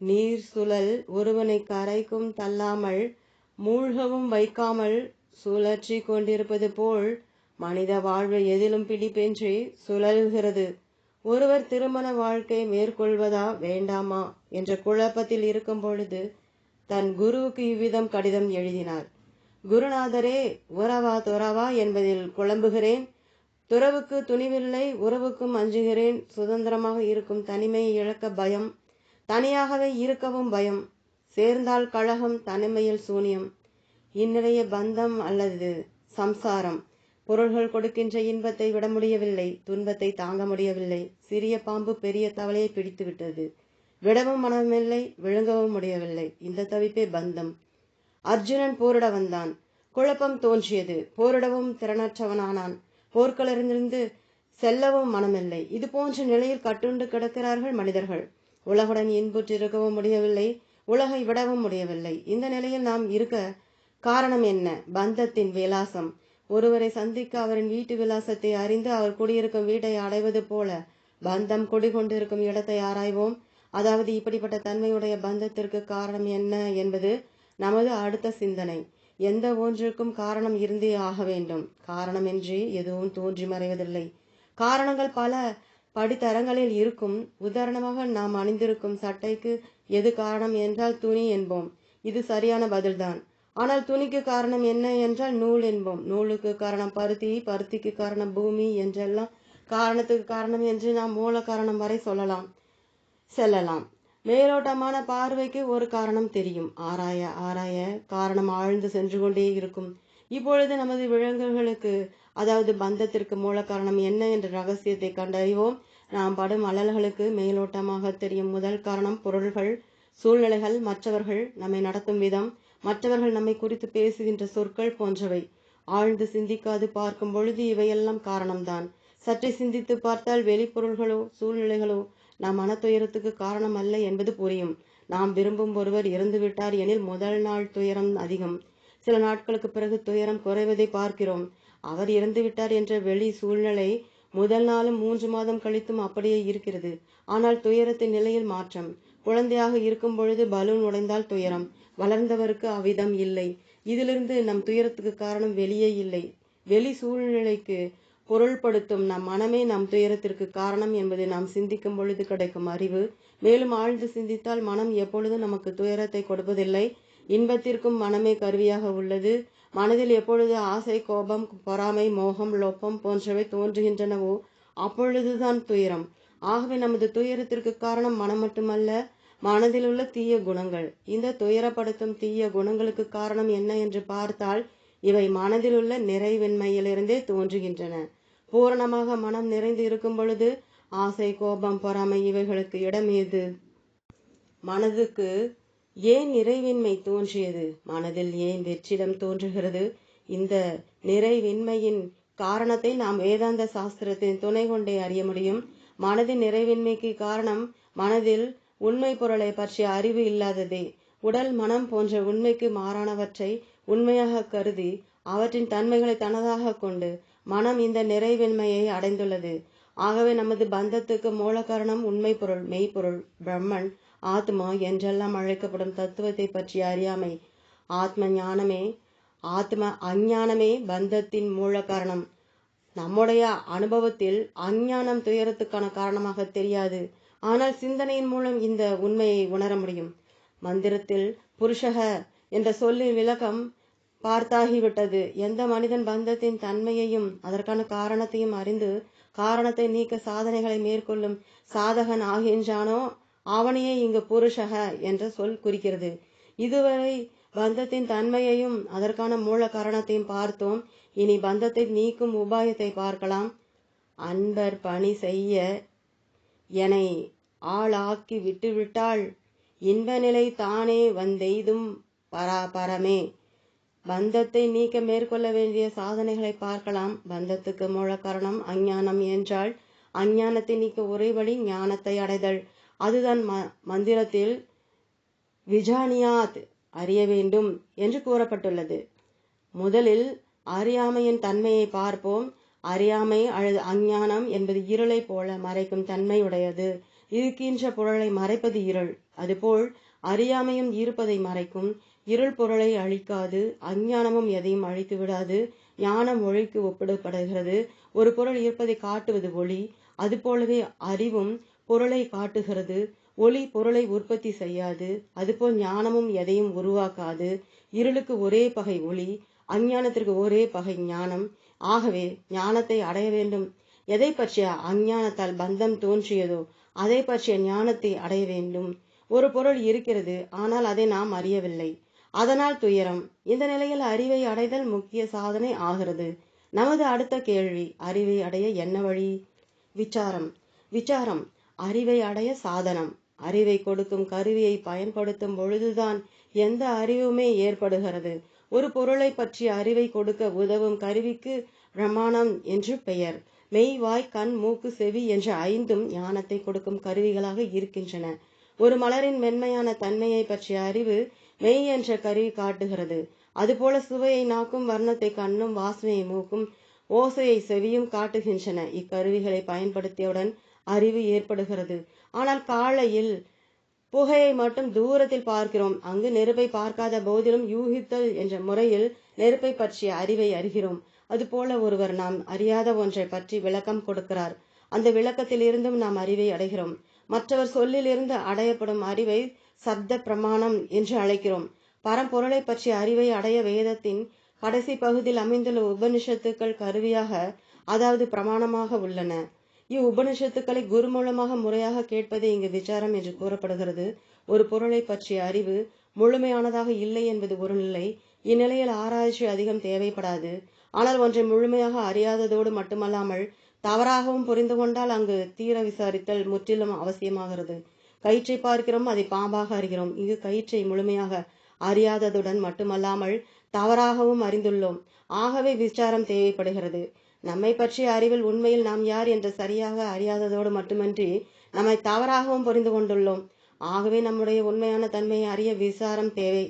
நீர் சுழல் ஒருவனை கரைக்கும் தள்ளாமல் மூழ்கவும் வைக்காமல் சுழற்றி கொண்டிருப்பது போல் மனித வாழ்வு எதிலும் பிடிப்பின்றி சுழல்கிறது. ஒருவர் திருமண வாழ்க்கை மேற்கொள்வதா வேண்டாமா என்ற குழப்பத்தில் இருக்கும் பொழுது தன் குருவுக்கு இவ்விதம் கடிதம் எழுதினார். குருநாதரே, உறவா துறவா என்பதில் குழம்புகிறேன். துறவுக்கு துணிவில்லை, உறவுக்கும் அஞ்சுகிறேன். சுதந்திரமாக இருக்கும் தனிமையை இழக்க பயம், தனியாகவே இருக்கவும் பயம். சேர்ந்தால் கழகம், தனிமையில் சூனியம். இந்நிலைய பந்தம் அல்லது சம்சாரம். பொருள்கள் கொடுக்கின்ற இன்பத்தை விட முடியவில்லை, துன்பத்தை தாங்க முடியவில்லை. சிறிய பாம்பு பெரிய தவளையை பிடித்து விட்டது. விடவும் மனமில்லை, விழுங்கவும் முடியவில்லை. இந்த தவிப்பே பந்தம். அர்ஜுனன் போரிட வந்தான். குழப்பம் தோன்றியது. போரிடவும் திறனற்றவனானான். போர்க்களத்திலிருந்து செல்லவும் மனமில்லை. இது போன்ற நிலையில் கட்டுண்டு கிடக்கிறார்கள் மனிதர்கள். உலகுடன் இன்புற்றிருக்கவும் முடியவில்லை, உலகை விடவும் முடியவில்லை. இந்த நிலையில் நாம் இருக்க காரணம் என்ன? பந்தத்தின் விலாசம். ஒருவரை சந்திக்க அவரின் வீட்டு விலாசத்தை அறிந்து அவர் குடியிருக்கும் வீட்டை அடைவது போல பந்தம் குடிகொண்டிருக்கும் இடத்தை ஆராய்வோம். அதாவது இப்படிப்பட்ட தன்மையுடைய பந்தத்திற்கு காரணம் என்ன என்பது நமது அடுத்த சிந்தனை. எந்த ஒன்றுக்கும் காரணம் இருந்தே ஆக வேண்டும். காரணமின்றி எதுவும் தோன்றி மறைவதில்லை. காரணங்கள் பல படித்தரங்களில் இருக்கும். உதாரணமாக நாம் அணிந்திருக்கும் சட்டைக்கு எது காரணம் என்றால் துணி என்போம். இது சரியான பதில்தான். ஆனால் துணிக்கு காரணம் என்ன என்றால் நூல் என்போம். நூலுக்கு காரணம் பருத்தி, பருத்திக்கு காரணம் பூமி என்றெல்லாம் காரணத்துக்கு காரணம் என்று நாம் மூல காரணம் வரை செல்லலாம். மேலோட்டமான பார்வைக்கு ஒரு காரணம் தெரியும். ஆராய ஆராய காரணம் ஆழ்ந்து சென்று கொண்டே இருக்கும். இப்பொழுது நமது விலங்குகளுக்கு, அதாவது பந்தத்திற்கு மூல காரணம் என்ன என்ற ரகசியத்தை கண்டறிவோம். நாம் படும் அல்லல்களுக்கு மேலோட்டமாக தெரியும் முதல் காரணம் பொருள்கள், சூழ்நிலைகள், மற்றவர்கள் நம்மை நடத்தும் விதம், மற்றவர்கள் நம்மை குறித்து பேசுகின்ற சொற்கள் போன்றவை. ஆழ்ந்து சிந்திக்காது பார்க்கும் பொழுது இவையெல்லாம் காரணம்தான். சற்றே சிந்தித்து பார்த்தால் வெளிப்பொருள்களோ சூழ்நிலைகளோ நம் மனத்துயரத்துக்கு காரணம் அல்ல என்பது புரியும். நாம் விரும்பும் ஒருவர் இறந்துவிட்டார் எனில் முதல் நாள் துயரம் அதிகம். சில நாட்களுக்கு பிறகு துயரம் குறைவதை பார்க்கிறோம். அவர் இறந்துவிட்டார் என்ற வெளி சூழ்நிலை முதல் நாளும் 3 மாதம் கழித்தும் அப்படியே இருக்கிறது. ஆனால் துயரத்தின் நிலையில் மாற்றம். குழந்தையாக இருக்கும் பொழுது பலூன் உடைந்தால் துயரம். வளர்ந்தவருக்கு அவ்விதம் இல்லை. இதிலிருந்து நம் துயரத்துக்கு காரணம் வெளியே இல்லை, வெளி சூழ்நிலைக்கு பொருள்படுத்தும் நம் மனமே நம் துயரத்திற்கு காரணம் என்பது நாம் சிந்திக்கும் பொழுது கிடைக்கும் அறிவு. மேலும் ஆழ்ந்து சிந்தித்தால் மனம் எப்பொழுதும் நமக்கு துயரத்தை கொடுப்பதில்லை. இன்பத்திற்கும் மனமே கருவியாக உள்ளது. மனதில் எப்பொழுது ஆசை, கோபம், பொறாமை, மோகம், லோப்பம் போன்றவை தோன்றுகின்றனவோ அப்பொழுதுதான் துயரம். ஆகவே நமது துயரத்திற்கு காரணம் மனம் மட்டுமல்ல, மனதில் உள்ள தீய குணங்கள். இந்த துயரப்படுத்தும் தீய குணங்களுக்கு காரணம் என்ன என்று பார்த்தால் இவை மனதில் உள்ள நிறைவின்மையிலிருந்தே தோன்றுகின்றன. பூரணமாக மனம் நிறைந்து இருக்கும் பொழுது ஆசை, கோபம், பொறாமை இவைகளுக்கு இடம் ஏது? மனதுக்கு ஏன் நிறைவின்மை தோன்றியது? மனதில் ஏன் வெற்றிடம் தோன்றுகிறது? இந்த நிறைவின்மையின் காரணத்தை நாம் வேதாந்த சாஸ்திரத்தின் துணை கொண்டே அறிய முடியும். மனதின் நிறைவின்மைக்கு காரணம் மனதில் உண்மை பொருளை பற்றிய அறிவு இல்லாததே. உடல், மனம் போன்ற உண்மைக்கு மாறானவற்றை உண்மையாக கருதி அவற்றின் தன்மைகளை தனதாக கொண்டு மனம் இந்த நிறைவின்மையை அடைந்துள்ளது. ஆகவே நமது பந்தத்துக்கு மூல காரணம் உண்மை பொருள், மெய்ப்பொருள், பிரம்மன், ஆத்மா என்றெல்லாம் அழைக்கப்படும் தத்துவத்தை பற்றிய அறியாமை. ஆத்ம அஞ்ஞானமே பந்தத்தின் மூல காரணம். நம்முடைய அனுபவத்தில் அஞ்ஞானம் துயரத்துக்கான காரணமாக தெரியாது. ஆனால் சிந்தனையின் மூலம் இந்த உண்மையை உணர முடியும். மந்திரத்தில் புருஷக என்ற சொல்லின் விளக்கம் பார்த்தாகிவிட்டது. எந்த மனிதன் பந்தத்தின் தன்மையையும் அதற்கான காரணத்தையும் அறிந்து காரணத்தை நீக்க சாதனைகளை மேற்கொள்ளும் சாதகன் ஆகின்றானோ ஆவணையை இங்கு புருஷக என்ற சொல் குறிக்கிறது. இதுவரை பந்தத்தின் தன்மையையும் அதற்கான மூல காரணத்தையும் பார்த்தோம். இனி பந்தத்தை நீக்கும் உபாயத்தை பார்க்கலாம். அன்பர் பணி செய்ய என்னை ஆளாக்கி விட்டுவிட்டால் இன்ப நிலை தானே வந்தெய்தும் பராபரமே. பந்தத்தை நீக்க மேற்கொள்ள வேண்டிய சாதனைகளை பார்க்கலாம். பந்தத்துக்கு மூல காரணம் அஞ்ஞானம் என்றால் அஞ்ஞானத்தை நீக்க ஒரே வழி ஞானத்தை அடைதல். அதுதான் மந்திரத்தில் விஜானியாத் அறிய வேண்டும் என்று கூறப்பட்டுள்ளது. முதலில் அறியாமையின் தன்மையை பார்ப்போம். அறியாமை அல்லது அஞ்ஞானம் என்பது இருளை போல மறைக்கும் தன்மையுடையது. இருக்கின்ற பொருளை மறைப்பது இருள். அதுபோல் அறியாமையும் இருப்பதை மறைக்கும். இருள் பொருளை அழிக்காது, அஞ்ஞானமும் எதையும் அழித்து விடாது. ஞானம் ஒளிக்கு ஒப்பிடப்படுகிறது. ஒரு பொருள் இருப்பதை காட்டுவது ஒளி. அதுபோலவே அறிவும் பொருளை காட்டுகிறது. ஒளி பொருளை உற்பத்தி செய்யாது. அதுபோல் ஞானமும் எதையும் உருவாக்காது. இருளுக்கு ஒரே பகை ஒளி, அஞ்ஞானத்திற்கு ஒரே பகை ஞானம். ஆகவே ஞானத்தை அடைய வேண்டும். எதை பற்றிய அஞ்ஞானத்தால் பந்தம் தோன்றியதோ அதை பற்றிய ஞானத்தை அடைய வேண்டும். ஒரு பொருள் இருக்கிறது, ஆனால் அதை நாம் அறியவில்லை. அதனால் துயரம். இந்த நிலையில் அறிவை அடைதல் முக்கிய சாதனை ஆகிறது. நமது அடுத்த கேள்வி, அறிவை அடைய என்ன வழி? விசாரம். விசாரம் அறிவை அடைய சாதனம். அறிவை கொடுக்கும் கருவியை பயன்படுத்தும் பொழுதுதான் எந்த அறிவுமே ஏற்படுகிறது. ஒரு பொருளை பற்றிய அறிவை கொடுக்க உதவும் கருவிக்கு பிரமாணம் என்று பெயர். மெய், வாய், கண், மூக்கு, செவி என்ற ஐந்தும் ஞானத்தை கொடுக்கும் கருவிகளாக இருக்கின்றன. ஒரு மலரின் மென்மையான தன்மையை பற்றிய அறிவு மெய் என்ற கருவி காட்டுகிறது. அதுபோல சுவையை நாக்கும், வர்ணத்தை கண்ணும், வாசனையை மூக்கும், ஓசையை செவியும் காட்டுகின்றன. இக்கருவிகளை பயன்படுத்தியவுடன் அறிவு ஏற்படுகிறது. ஆனால் காலையில் புகையை மட்டும் தூரத்தில் பார்க்கிறோம். அங்கு நெருப்பை பார்க்காத போதிலும் யூகித்தல் என்ற முறையில் நெருப்பை பற்றிய அறிவை அறிகிறோம். அதுபோல ஒருவர் நாம் அறியாத ஒன்றை பற்றி விளக்கம் கொடுக்கிறார். அந்த விளக்கத்தில் இருந்தும் நாம் அறிவை அடைகிறோம். மற்றவர் சொல்லிலிருந்து அடையப்படும் அறிவை சப்த பிரமாணம் என்று அழைக்கிறோம். பரம்பொருளை பற்றிய அறிவை அடைய வேதத்தின் கடைசி பகுதியில் அமைந்துள்ள உபனிஷத்துக்கள் கருவியாக, அதாவது பிரமாணமாக உள்ளன. இவ்வுபனிஷத்துக்களை குரு மூலமாக முறையாக கேட்பதே இங்கு விசாரம் என்று கூறப்படுகிறது. ஒரு பொருளை பற்றிய அறிவு முழுமையானதாக இல்லை என்பது ஒரு நிலை. இந்நிலையில் ஆராய்ச்சி அதிகம் தேவைப்படாது. ஆனால் ஒன்றை முழுமையாக அறியாததோடு மட்டுமல்லாமல் தவறாகவும் புரிந்து கொண்டால் அங்கு தீர விசாரித்தல் முற்றிலும் அவசியமாகிறது. கயிற்றை பார்க்கிறோம், அதை பாம்பாக அறிகிறோம். இங்கு கயிற்றை முழுமையாக அறியாததுடன் மட்டுமல்லாமல் தவறாகவும் அறிந்துள்ளோம். ஆகவே விசாரம் தேவைப்படுகிறது. நம்மை பற்றிய அறிவில் உண்மையில் நாம் யார் என்று சரியாக அறியாததோடு மட்டுமின்றி நம்மை தவறாகவும் புரிந்து கொண்டுள்ளோம். ஆகவே நம்முடைய உண்மையான தன்மையை அறிய விசாரம் தேவை.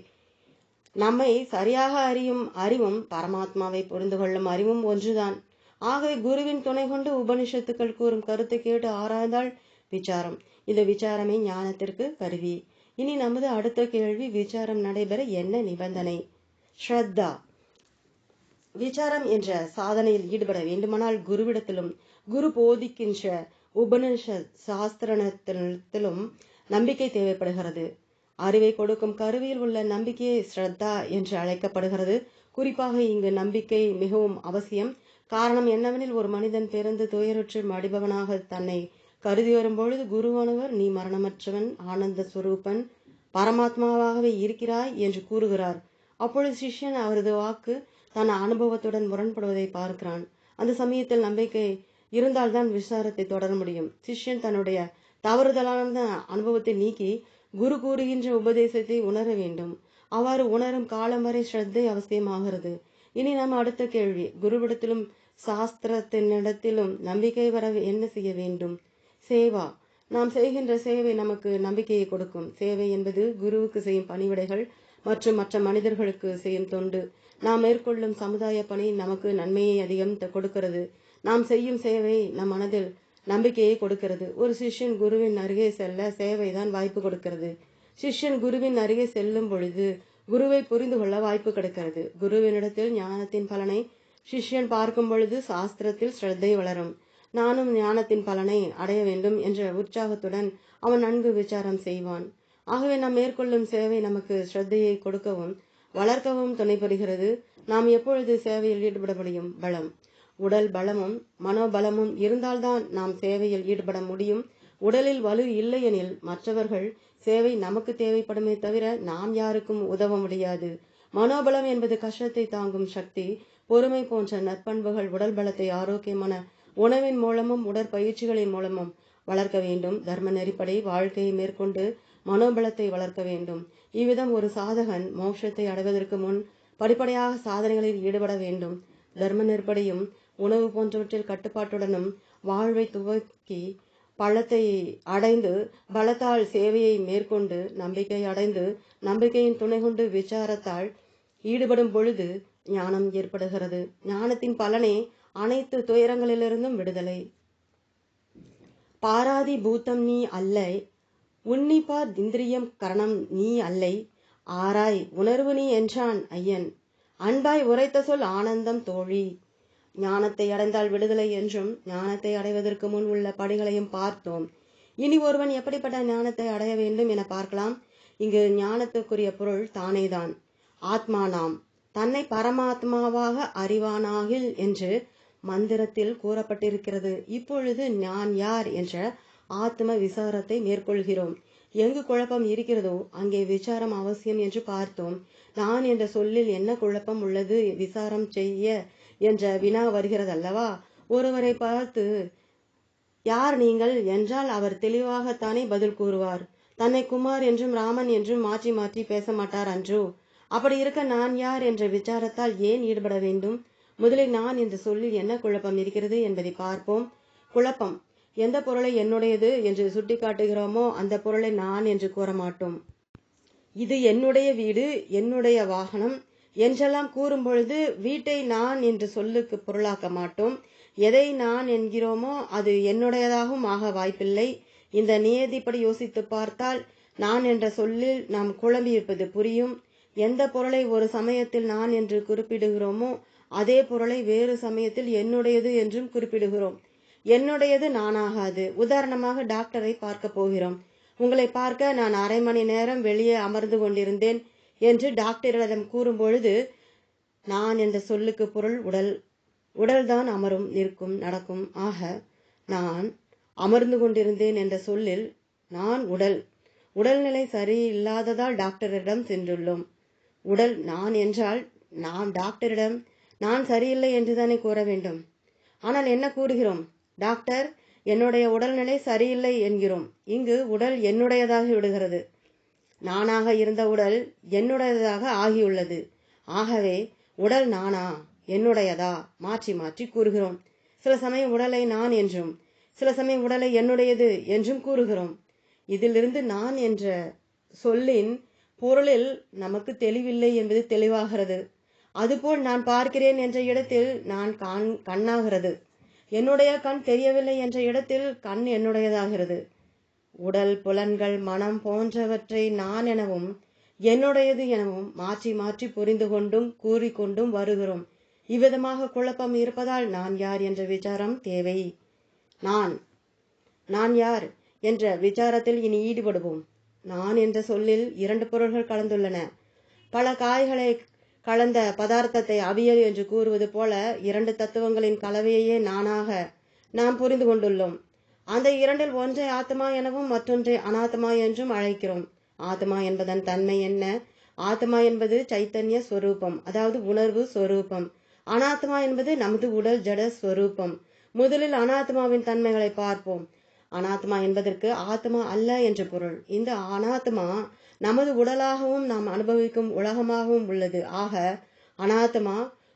நம்மை சரியாக அறியும் அறிவும் பரமாத்மாவை புரிந்து கொள்ளும் அறிவும் ஒன்றுதான். ஆகவே குருவின் துணை கொண்டு உபனிஷத்துக்கள் கூறும் கருத்தை கேட்டு ஆராய்ந்தால் விசாரம். இந்த விசாரமே ஞானத்திற்கு கருவி. இனி நமது அடுத்த கேள்வி, விசாரம் நடைபெற என்ன நிபந்தனை? ஸ்ரத்தா. விசாரம் என்ற சாதனையில் ஈடுபட வேண்டுமானால் குருவிடத்திலும் குரு போதிக்கின்ற உபனிஷத் சாஸ்திரத்திலும் நம்பிக்கை தேவைப்படுகிறது. அறிவை கொடுக்கும் கருவியில் உள்ள நம்பிக்கையை ஸ்ரத்தா என்று அழைக்கப்படுகிறது. குறிப்பாக இங்கு நம்பிக்கை மிகவும் அவசியம். காரணம் என்னவெனில், ஒரு மனிதன் பிறந்து துயருற்று மடிபவனாக தன்னை கருதி வரும்பொழுது குருவானவர் நீ மரணமற்றவன், ஆனந்த சுரூபன், பரமாத்மாவாகவே இருக்கிறாய் என்று கூறுகிறார். அப்பொழுது சிஷ்யன் அவரது வாக்கு தன் அனுபவத்துடன் முரண்படுவதை பார்க்கிறான். அந்த சமயத்தில் நம்பிக்கை இருந்தால்தான் விசாரத்தை தொடர முடியும். சிஷ்யன் தன்னுடைய தவறுதலான அனுபவத்தை நீக்கி குரு கூறுகின்ற உபதேசத்தை உணர வேண்டும். அவ்வாறு உணரும் காலம் வரை ஸ்ரத்தை அவசியமாகிறது. இனி நாம் அடுத்த கேள்வி, குருவிடத்திலும் சாஸ்திரத்தினிடத்திலும் நம்பிக்கை வர என்ன செய்ய வேண்டும்? சேவா. நாம் செய்கின்ற சேவை நமக்கு நம்பிக்கையை கொடுக்கும். சேவை என்பது குருவுக்கு செய்யும் பணிவிடைகள் மற்றும் மற்ற மனிதர்களுக்கு செய்யும் தொண்டு. நாம் மேற்கொள்ளும் சமுதாய பணி நமக்கு நன்மையை அதிகம் கொடுக்கிறது. நாம் செய்யும் சேவை நம் மனதில் நம்பிக்கையை கொடுக்கிறது. ஒரு சிஷ்யன் குருவின் அருகே செல்ல சேவைதான் வாய்ப்பு கொடுக்கிறது. சிஷ்யன் குருவின் அருகே செல்லும் பொழுது குருவை புரிந்து கொள்ள வாய்ப்பு கிடைக்கிறது. குருவினிடத்தில் ஞானத்தின் பலனை சிஷ்யன் பார்க்கும் பொழுது சாஸ்திரத்தில் ஸ்ரத்தை வளரும். நானும் ஞானத்தின் பலனை அடைய வேண்டும் என்ற உற்சாகத்துடன் அவன் நன்கு விசாரம் செய்வான். ஆகவே நாம் மேற்கொள்ளும் சேவை நமக்கு ஸ்ரத்தையை கொடுக்கவும் வளர்க்கவும் துணை புரிகிறது. நாம் எப்பொழுது சேவையில் ஈடுபட முடியும்? பலம். உடல் பலமும் மனோபலமும் இருந்தால்தான் நாம் சேவையில் ஈடுபட முடியும். உடலில் வலு இல்லையெனில் மற்றவர்கள் சேவை நமக்கு தேவைப்படுமே தவிர நாம் யாருக்கும் உதவ முடியாது. மனோபலம் என்பது கஷ்டத்தை தாங்கும் சக்தி. பொறுமை போன்ற நற்பண்புகள் உடல் பலத்தை ஆரோக்கியமான உணவின் மூலமும் உடற்பயிற்சிகளின் மூலமும் வளர்க்க வேண்டும். தர்ம நெறிப்படி வாழ்க்கையை மேற்கொண்டு மனோபலத்தை வளர்க்க வேண்டும். இவ்விதம் ஒரு சாதகன் மோட்சத்தை அடைவதற்கு முன் படிப்படியாக சாதனைகளில் ஈடுபட வேண்டும். தர்ம நெறிப்படியும் உணவு போன்றவற்றில் கட்டுப்பாட்டுடனும் வாழ்வை துவக்கி பலத்தை அடைந்து பலத்தால் சேவையை மேற்கொண்டு நம்பிக்கை அடைந்து நம்பிக்கையின் துணை கொண்டு விசாரத்தால் ஈடுபடும் பொழுது ஞானம் ஏற்படுகிறது. ஞானத்தின் பலனே அனைத்து துயரங்களிலிருந்தும் விடுதலை. பாராதி பூத்தம் நீ அல்லை, உன்னிப்பார் இந்திரியம் கரணம் நீ அல்லை, ஆராய் உணர்வு நீ என்றான் ஐயன், அன்பாய் உரைத்த சொல் ஆனந்தம் தோழி. ஞானத்தை அடைந்தால் விடுதலை என்றும் ஞானத்தை அடைவதற்கு முன் உள்ள படிகளையும் பார்த்தோம். இனி ஒருவன் எப்படிப்பட்ட ஞானத்தை அடைய வேண்டும் என பார்க்கலாம். இங்கு ஞானத்துக்குரிய பொருள் தானேதான். ஆத்மா நாம் தன்னை பரமாத்மாவாக அறிவானாகில் என்று மந்திரத்தில் கூறப்பட்டிருக்கிறது. இப்பொழுது நான் யார் என்ற ஆத்ம விசாரத்தை மேற்கொள்கிறோம். எங்கு குழப்பம் இருக்கிறதோ அங்கே விசாரம் அவசியம் என்று பார்த்தோம். நான் என்ற சொல்லில் என்ன குழப்பம் உள்ளது விசாரம் செய்ய என்ற வினா வருகிறதல்லவா? ஒருவரை பார்த்து யார் நீங்கள் என்றால் அவர் தெளிவாகத்தானே பதில் கூறுவார். தன்னை குமார் என்றும் ராமன் என்றும் மாற்றி மாற்றி பேச மாட்டார் அன்றோ? அப்படி இருக்க நான் யார் என்ற விசாரத்தால் ஏன் ஈடுபட வேண்டும்? முதலில் நான் என்ற சொல்லில் என்ன குழப்பம் இருக்கிறது என்பதை பார்ப்போம். குழப்பம், எந்த பொருளை என்னுடையது என்று சுட்டி காட்டுகிறோமோ அந்த பொருளை நான் என்று கூற மாட்டோம். இது என்னுடைய வீடு, என்னுடைய வாகனம் என்றெல்லாம் கூறும் பொழுது வீட்டை நான் என்று சொல்லுக்கு பொருளாக்க மாட்டோம். எதை நான் என்கிறோமோ அது என்னுடையதாகவும் ஆக வாய்ப்பில்லை. இந்த நியதிப்படி யோசித்து பார்த்தால் நான் என்ற சொல்லில் நாம் குழம்பியிருப்பது புரியும். எந்த பொருளை ஒரு சமயத்தில் நான் என்று குறிப்பிடுகிறோமோ அதே பொருளை வேறு சமயத்தில் என்னுடையது என்றும் குறிப்பிடுகிறோம். என்னுடையது நானாகாது. உதாரணமாக டாக்டரை பார்க்க போகிறோம். உங்களை பார்க்க நான் அரை மணி நேரம் வெளியே அமர்ந்து கொண்டிருந்தேன் என்று டாக்டரிடம் கூறும் பொழுது நான் என்ற சொல்லுக்கு பொருள் உடல். உடல்தான் அமரும், நிற்கும், நடக்கும். ஆக நான் அமர்ந்து கொண்டிருந்தேன் என்ற சொல்லில் நான் உடல். உடல்நிலை சரியில்லாததால் டாக்டரிடம் சென்றுள்ளோம். உடல் நான் என்றால் நாம் டாக்டரிடம் நான் சரியில்லை என்றுதானே கூற வேண்டும். ஆனால் என்ன கூறுகிறோம்? டாக்டர், என்னுடைய உடல்நிலை சரியில்லை என்கிறோம். இங்கு உடல் என்னுடையதாகி விடுகிறது. நானாக இருந்த உடல் என்னுடையதாக ஆகியுள்ளது. ஆகவே உடல் நானா என்னுடையதா மாற்றி மாற்றி கூறுகிறோம். சில சமயம் உடலை நான் என்றும் சில சமயம் உடலை என்னுடையது என்றும் கூறுகிறோம். இதிலிருந்து நான் என்ற சொல்லின் பொருளில் நமக்கு தெளிவில்லை என்பது தெளிவாகிறது. அதுபோல் நான் பார்க்கிறேன் என்ற இடத்தில் நான் கண்ணாகிறது. என்னுடைய கண் தெரியவில்லை என்ற இடத்தில் கண் என்னுடையதாகிறது. உடல், புலன்கள், மனம் போன்றவற்றை நான் எனவும் என்னுடையது எனவும் மாற்றி மாற்றி புரிந்து கொண்டும் கூறிக்கொண்டும் வருகிறோம். இவ்விதமாக குழப்பம் இருப்பதால் நான் யார் என்ற விசாரம் தேவை. நான் யார் என்ற விசாரத்தில் இனி ஈடுபடுவோம். நான் என்ற சொல்லில் இரண்டு பொருள்கள் கலந்துள்ளன. பல காய்களை கலந்த பதார்த்தத்தை அவியல் என்று கூறுவது போல இரண்டு தத்துவங்களின் கலவையே நானாக நாம் புரிந்து கொண்டுள்ளோம். அந்த இரண்டில் ஒன்றை ஆத்மா எனவும் மற்றொன்றை அனாத்மா என்றும் அழைக்கிறோம். ஆத்மா என்பதன் தன்மை என்ன? ஆத்மா என்பது சைத்தன்ய ஸ்வரூபம், அதாவது உணர்வு ஸ்வரூபம். அனாத்மா என்பது நமது உடல் ஜட ஸ்வரூபம். முதலில் அனாத்மாவின் தன்மைகளை பார்ப்போம். அனாத்மா என்பதற்கு ஆத்மா அல்ல என்று பொருள். இந்த அனாத்மா நமது உடலாகவும் நாம் அனுபவிக்கும் உலகமாகவும் உள்ளது. ஆக அனாத்மா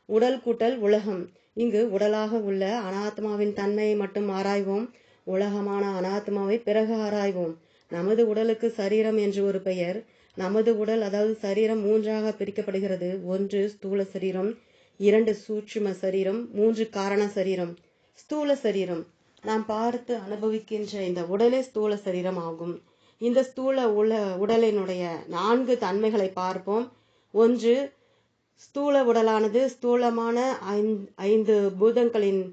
உடல் கூட்டல் உலகம். இங்கு உடலாக உள்ள அனாத்மாவின் தன்மையை மட்டும் ஆராய்வோம். உலகமான அனாத்மாவை பிறகு ஆராய்வோம். நமது உடலுக்கு சரீரம் என்று ஒரு பெயர். நமது உடல் அதாவது சரீரம் மூன்றாக பிரிக்கப்படுகிறது. 1 ஸ்தூல சரீரம், 2 சூட்சும சரீரம், 3 காரண சரீரம். ஸ்தூல சரீரம் நாம் பார்த்து அனுபவிக்கின்ற இந்த உடலே ஸ்தூல சரீரம் ஆகும். இந்த ஸ்தூல உடலினுடைய 4 தன்மைகளை பார்ப்போம். 1, ஸ்தூல உடலானது ஸ்தூலமான 5 பூதங்களின்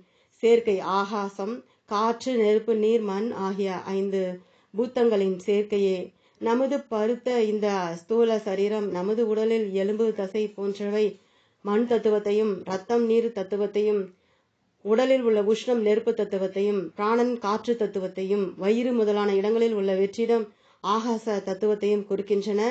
சேர்க்கை. ஆகாசம், காற்று, நெருப்பு, நீர், மண் ஆகிய 5 பூத்தங்களின் சேர்க்கையே. நமது பருத்த இந்த ஸ்தூல சரீரம் நமது உடலில் எலும்பு, தசை போன்றவை மண் தத்துவத்தையும் ரத்தம், நீர் தத்துவத்தையும் உடலில் உள்ள உஷ்ணம் நெருப்பு தத்துவத்தையும், பிராணன் காற்று தத்துவத்தையும், வயிறு முதலான இடங்களில் உள்ள வெற்றிடம் ஆகாச தத்துவத்தையும் குறிக்கின்றன.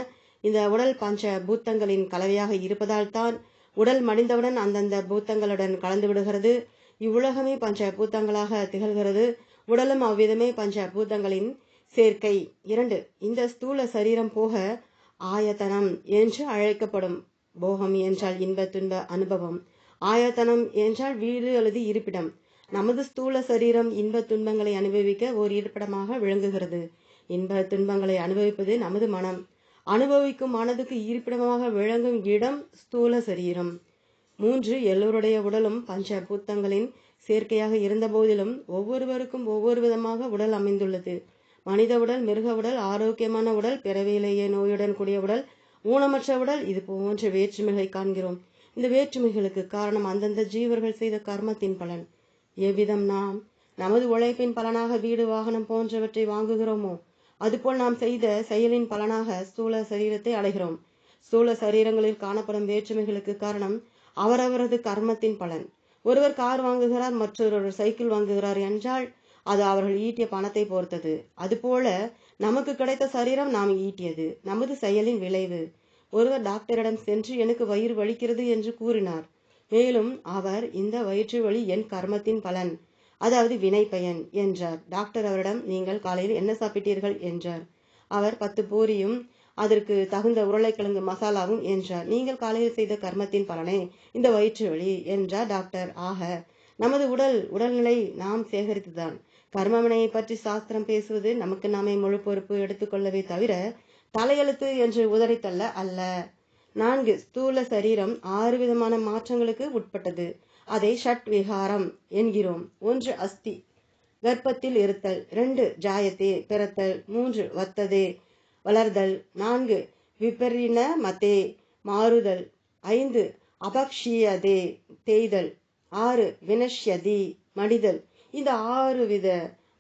இந்த உடல் பஞ்ச பூத்தங்களின் கலவையாக இருப்பதால் தான் உடல் மடிந்தவுடன் அந்தந்த பூத்தங்களுடன் கலந்து விடுகிறது. இவ்வுலகமே பஞ்ச பூத்தங்களாக திகழ்கிறது. உடலும் அவ்விதமே பஞ்ச பூத்தங்களின் சேர்க்கை. 2. இந்த ஸ்தூல சரீரம் போக ஆயத்தனம் என்று அழைக்கப்படும். போகம் என்றால் இன்ப துன்ப அனுபவம். ஆயத்தனம் என்றால் வீடு அல்லது இருப்பிடம். நமது ஸ்தூல சரீரம் இன்ப துன்பங்களை அனுபவிக்க ஓர் இருப்பிடமாக விளங்குகிறது. இன்ப துன்பங்களை அனுபவிப்பது நமது மனம். அனுபவிக்கும் மனதுக்கு இருப்பிடமாக விளங்கும் இடம் ஸ்தூல சரீரம். 3. எல்லோருடைய உடலும் பஞ்ச பூத்தங்களின் சேர்க்கையாக இருந்த போதிலும் ஒவ்வொருவருக்கும் ஒவ்வொரு விதமாக உடல் அமைந்துள்ளது. மனித உடல், மிருக உடல், ஆரோக்கியமான உடல், பிறவியிலேயே நோயுடன் கூடிய உடல், ஊனமற்ற உடல், இது போன்ற வேற்றுமைகளை காண்கிறோம். இந்த வேற்றுமைகளுக்கு காரணம் அந்தந்த ஜீவர்கள் செய்த கர்மத்தின் பலன். எவ்விதம் நாம் நமது உழைப்பின் பலனாக வீடு, வாகனம் போன்றவற்றை வாங்குகிறோமோ, அதுபோல் நாம் செய்த செயலின் பலனாக ஸ்தூல சரீரத்தை அடைகிறோம். ஸ்தூல சரீரங்களில் காணப்படும் வேற்றுமைகளுக்கு காரணம் அவரவரது கர்மத்தின் பலன். ஒருவர் கார் வாங்குகிறார், மற்றொருவர் சைக்கிள் வாங்குகிறார் என்றால் அது அவர்கள் ஈட்டிய பணத்தை பொறுத்தது. அதுபோல நமக்கு கிடைத்த சரீரம் நாம் ஈட்டியது, நமது செயலின் விளைவு. ஒருவர் டாக்டரிடம் சென்று எனக்கு வயிறு வலிக்கிறது என்று கூறினார். மேலும் அவர் இந்த வயிற்று வலி என் கர்மத்தின் பலன், அதாவது வினை பயன் என்றார். டாக்டர் அவரிடம் நீங்கள் காலையில் என்ன சாப்பிட்டீர்கள் என்றார். அவர் 10 பூரியும் அதற்கு தகுந்த உருளைக்கிழங்கு மசாலாவும் என்றார். நீங்கள் காலையில் செய்த கர்மத்தின் பலனே இந்த வயிற்று வலி என்றார் டாக்டர். ஆக நமது உடல்நிலை நாம் சேகரித்துதான். கர்மவினையை பற்றி சாஸ்திரம் பேசுவது நமக்கு நாமே முழு பொறுப்பு எடுத்துக்கொள்ளவே தவிர தலையெழுத்து என்று உதறித்தள்ள அல்ல. 4. ஸ்தூல சரீரம் 6 விதமான மாற்றங்களுக்கு உட்பட்டது. அதை ஷட் விகாரம் என்கிறோம். 1. அஸ்தி, கர்ப்பத்தில் இருத்தல். 2. ஜாயத்தே, பிறத்தல். 3. வத்ததே, வளர்தல். 4. விபரிண மதே, மாறுதல். 5. அபக்ஷியதே, தேய்தல். 6. வினஷ்யதி, மடிதல். இந்த 6 வித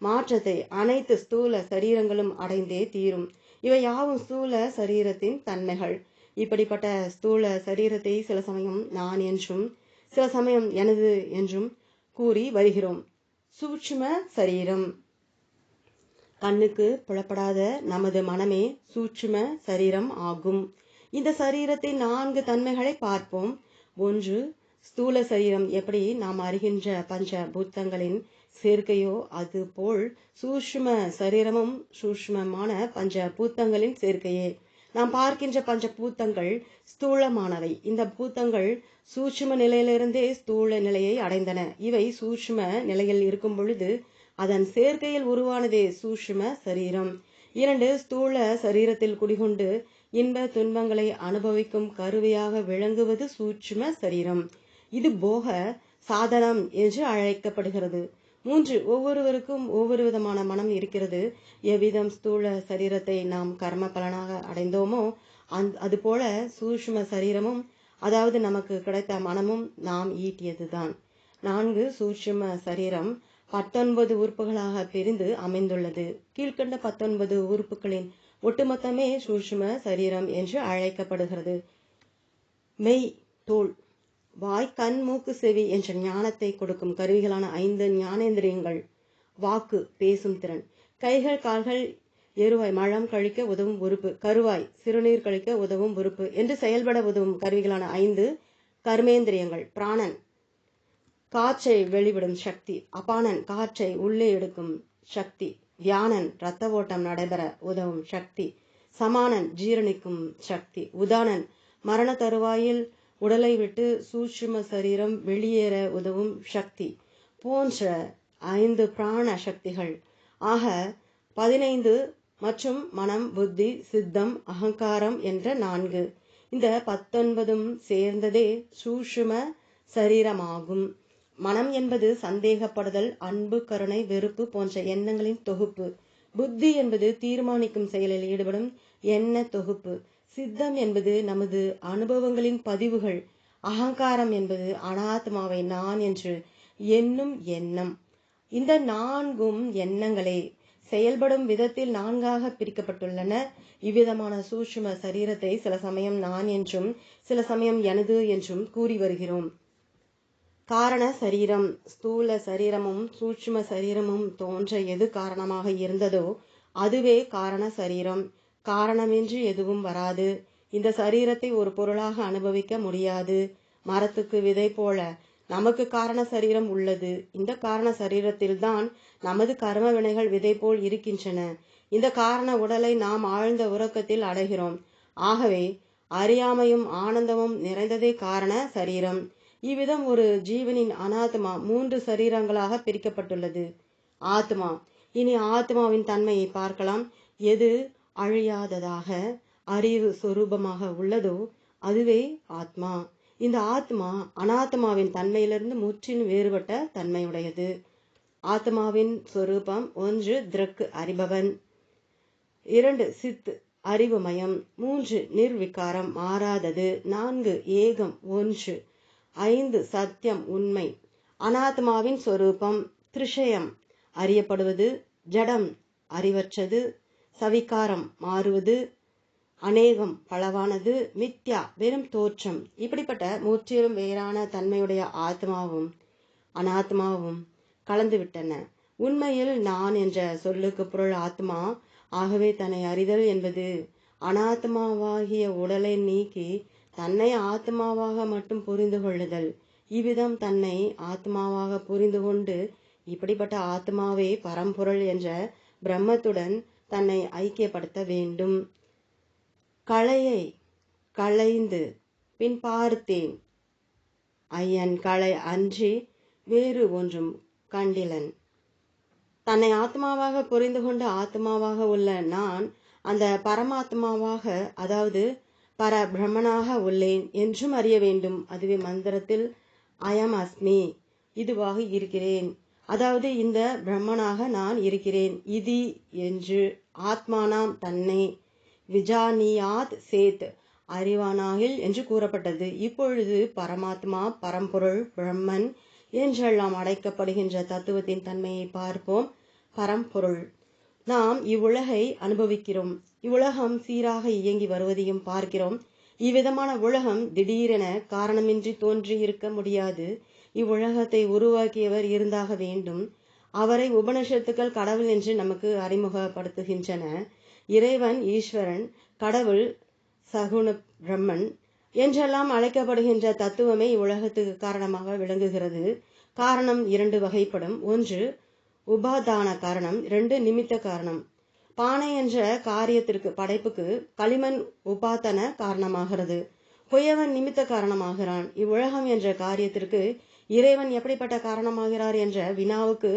மாற்றத்தை அனைத்து ஸ்தூல சரீரங்களும் அடைந்தே தீரும். இவை யாவும் ஸ்தூல சரீரத்தின் தன்மைகள். இப்படிப்பட்ட ஸ்தூல சரீரத்தை சில சமயம் நான் என்றும் சில சமயம் எனது என்றும் கூறி வருகிறோம். சூட்சும சரீரம். கண்ணுக்கு புலப்படாத நமது மனமே சூட்சும சரீரம் ஆகும். இந்த சரீரத்தின் 4 தன்மைகளை பார்ப்போம். 1. ஸ்தூல சரீரம் எப்படி நாம் அறிகின்ற பஞ்ச பூத்தங்களின் சேர்க்கையோ அதுபோல் சூஷ்ம சரீரமும் சூஷ்மமான பஞ்ச பூத்தங்களின் சேர்க்கையே. நாம் பார்க்கின்ற பஞ்ச பூத்தங்கள் ஸ்தூலமானவை. இந்த பூத்தங்கள் சூட்சும நிலையிலிருந்தே ஸ்தூல நிலையை அடைந்தன. இவை சூட்சும நிலையில் இருக்கும் பொழுது அதன் சேர்க்கையில் உருவானதே சூஷ்ம சரீரம். 2. ஸ்தூல சரீரத்தில் குடிகொண்டு இன்ப துன்பங்களை அனுபவிக்கும் கருவியாக விளங்குவது சூட்சும சரீரம். இது போக சாதனம் என்று அழைக்கப்படுகிறது. 3. ஒவ்வொருவருக்கும் ஒவ்வொரு விதமான மனம் இருக்கிறது. எவ்விதம் ஸ்தூல சரீரத்தை நாம் கர்ம பலனாக அடைந்தோமோ அதுபோல சூஷ்ம சரீரமும், அதாவது நமக்கு கிடைத்த மனமும் நாம் ஈட்டியதுதான். 4. சூட்சும சரீரம் 19 உறுப்புகளாக பிரிந்து அமைந்துள்ளது. கீழ்கண்ட 19 உறுப்புகளின் ஒட்டுமொத்தமே சூட்சும சரீரம் என்று அழைக்கப்படுகிறது. மெய், தோல், வாய், கண், மூக்கு, செவி என்ற ஞானத்தை கொடுக்கும் கருவிகளான 5 ஞானேந்திரியங்கள். வாக்கு, பேசும் திறன். கைகள், கால்கள், எருவாய், மலம் கழிக்க உதவும் உறுப்பு. கருவாய், சிறுநீர் கழிக்க உதவும் உறுப்பு என்று செயல்பட உதவும் கருவிகளான 5 கர்மேந்திரியங்கள். பிராணன், காற்றை வெளிவிடும் சக்தி. அபானன், காற்றை உள்ளே எடுக்கும் சக்தி. வியானன், இரத்த ஓட்டம் நடைபெற உதவும் சக்தி. சமானன், ஜீரணிக்கும் சக்தி. உதானன், மரண தருவாயில் உடலை விட்டு சூட்சும சரீரம் வெளியேற உதவும் சக்தி போன்ற 5 பிராண சக்திகள். ஆக 15 மற்றும் மனம், புத்தி, சித்தம், அகங்காரம் என்ற 4. இந்த 19 சேர்ந்ததே சூட்சும சரீரமாகும். மனம் என்பது சந்தேகப்படுதல், அன்பு, கருணை, வெறுப்பு போன்ற எண்ணங்களின் தொகுப்பு. புத்தி என்பது தீர்மானிக்கும் செயலில் ஈடுபடும் எண்ண தொகுப்பு. சித்தம் என்பது நமது அனுபவங்களின் பதிவுகள். அகங்காரம் என்பது அனாத்மாவை நான் என்று எண்ணும் எண்ணம். இந்த 4 எண்ணங்களே செயல்படும் விதத்தில் 4ஆக பிரிக்கப்பட்டுள்ளன. இவ்விதமான சூட்சும சரீரத்தை சில சமயம் நான் என்றும் சில சமயம் எனது என்றும் கூறி வருகிறோம். காரண சரீரம். ஸ்தூல சரீரமும் சூட்சும சரீரமும் தோன்ற எது காரணமாக இருந்ததோ அதுவே காரண சரீரம். காரணமின்றி எதுவும் வராது. இந்த சரீரத்தை ஒரு பொருளாக அனுபவிக்க முடியாது. மரத்துக்கு விதை போல நமக்கு காரண சரீரம் உள்ளது. இந்த காரண சரீரத்தில்தான் நமது கர்ம வினைகள் விதை போல் இருக்கின்றன. இந்த காரண உடலை நாம் ஆழ்ந்த உறக்கத்தில் அடைகிறோம். ஆகவே அறியாமையும் ஆனந்தமும் நிறைந்ததே காரண சரீரம். இவ்விதம் ஒரு ஜீவனின் அனாத்மா 3 சரீரங்களாக பிரிக்கப்பட்டுள்ளது. ஆத்மா. இனி ஆத்மாவின் தன்மையை பார்க்கலாம். எது அழியாததாக அறிவு சொரூபமாக உள்ளதோ அதுவே ஆத்மா. இந்த ஆத்மா அனாத்மாவின் தன்மையிலிருந்து முற்றிலும் வேறுபட்ட தன்மையுடையது. ஆத்மாவின் சொரூபம் 1 திரக்கு அறிபவன், 2 சித் அறிவுமயம், 3 நிர்விகாரம் மாறாதது, 4 ஏகம் 1, 5 சத்தியம் உண்மை. அனாத்மாவின் சொரூபம் திரிஷயம் அறியப்படுவது, ஜடம் அறிவற்றது, சவிகாரம் மாறுவது, அநேகம் பலவானது, மித்யா வெறும் தோற்றம். இப்படிப்பட்ட முற்றிலும் வேறான தன்மையுடைய ஆத்மாவும் அனாத்மாவும் கலந்துவிட்டன. உண்மையில் நான் என்ற சொல்லுக்கு பொருள் ஆத்மா. ஆகவே தன்னை அறிதல் என்பது அனாத்மாவாகிய உடலை நீக்கி தன்னை ஆத்மாவாக மட்டும் புரிந்து கொள்ளுதல். இவ்விதம் தன்னை ஆத்மாவாக புரிந்து கொண்டு இப்படிப்பட்ட ஆத்மாவே பரம்பொருள் என்ற பிரம்மத்துடன் தன்னை ஐக்கியப்படுத்த வேண்டும். களையை களைந்து பின் பார்த்தேன், ஐயன் களை அன்றி வேறு ஒன்றும் கண்டிலன். தன்னை ஆத்மாவாக புரிந்து கொண்டு ஆத்மாவாக உள்ள நான் அந்த பரமாத்மாவாக, அதாவது பர பிரம்மனாக உள்ளேன் என்றும் அறிய வேண்டும். அதுவே மந்திரத்தில் அயம் அஸ்மி, இதுவாக இருக்கிறேன், அதாவது இந்த பிரம்மனாக நான் இருக்கிறேன். இதி என்று ஆத்மானாம் தன்னை விஜானியாத் சேத் அறிவானாகில் என்று கூறப்பட்டது. இப்பொழுது பரமாத்மா பரம்பொருள் பிரம்மன் என்றெல்லாம் அழைக்கப்படுகின்ற தத்துவத்தின் தன்மையை பார்ப்போம். பரம்பொருள். நாம் இவ்வுலகை அனுபவிக்கிறோம். இவ்வுலகம் சீராக இயங்கி வருவதையும் பார்க்கிறோம். இவ்விதமான உலகம் திடீரென காரணமின்றி தோன்றி இருக்க முடியாது. இவ்வுலகத்தை உருவாக்கியவர் இருந்தாக வேண்டும். அவரை உபனிஷத்துக்கள் கடவுள் என்று நமக்கு அறிமுகப்படுத்துகின்றன. இறைவன் ஈஸ்வரன், கடவுள், சகுண பிரம்மன் என்றெல்லாம் அழைக்கப்படுகின்ற தத்துவமே இவ்வுலகத்துக்கு காரணமாக விளங்குகிறது. காரணம் 2 வகைப்படும். 1 உபாதான காரணம், 2 நிமித்த காரணம். பானை என்ற காரியத்திற்கு படைப்புக்கு களிமண் உபாதான காரணமாகிறது. குயவன் நிமித்த காரணமாகிறான். இவ்வுலகம் என்ற காரியத்திற்கு இறைவன் எப்படிப்பட்ட காரணமாகிறார் என்ற வினாவுக்கு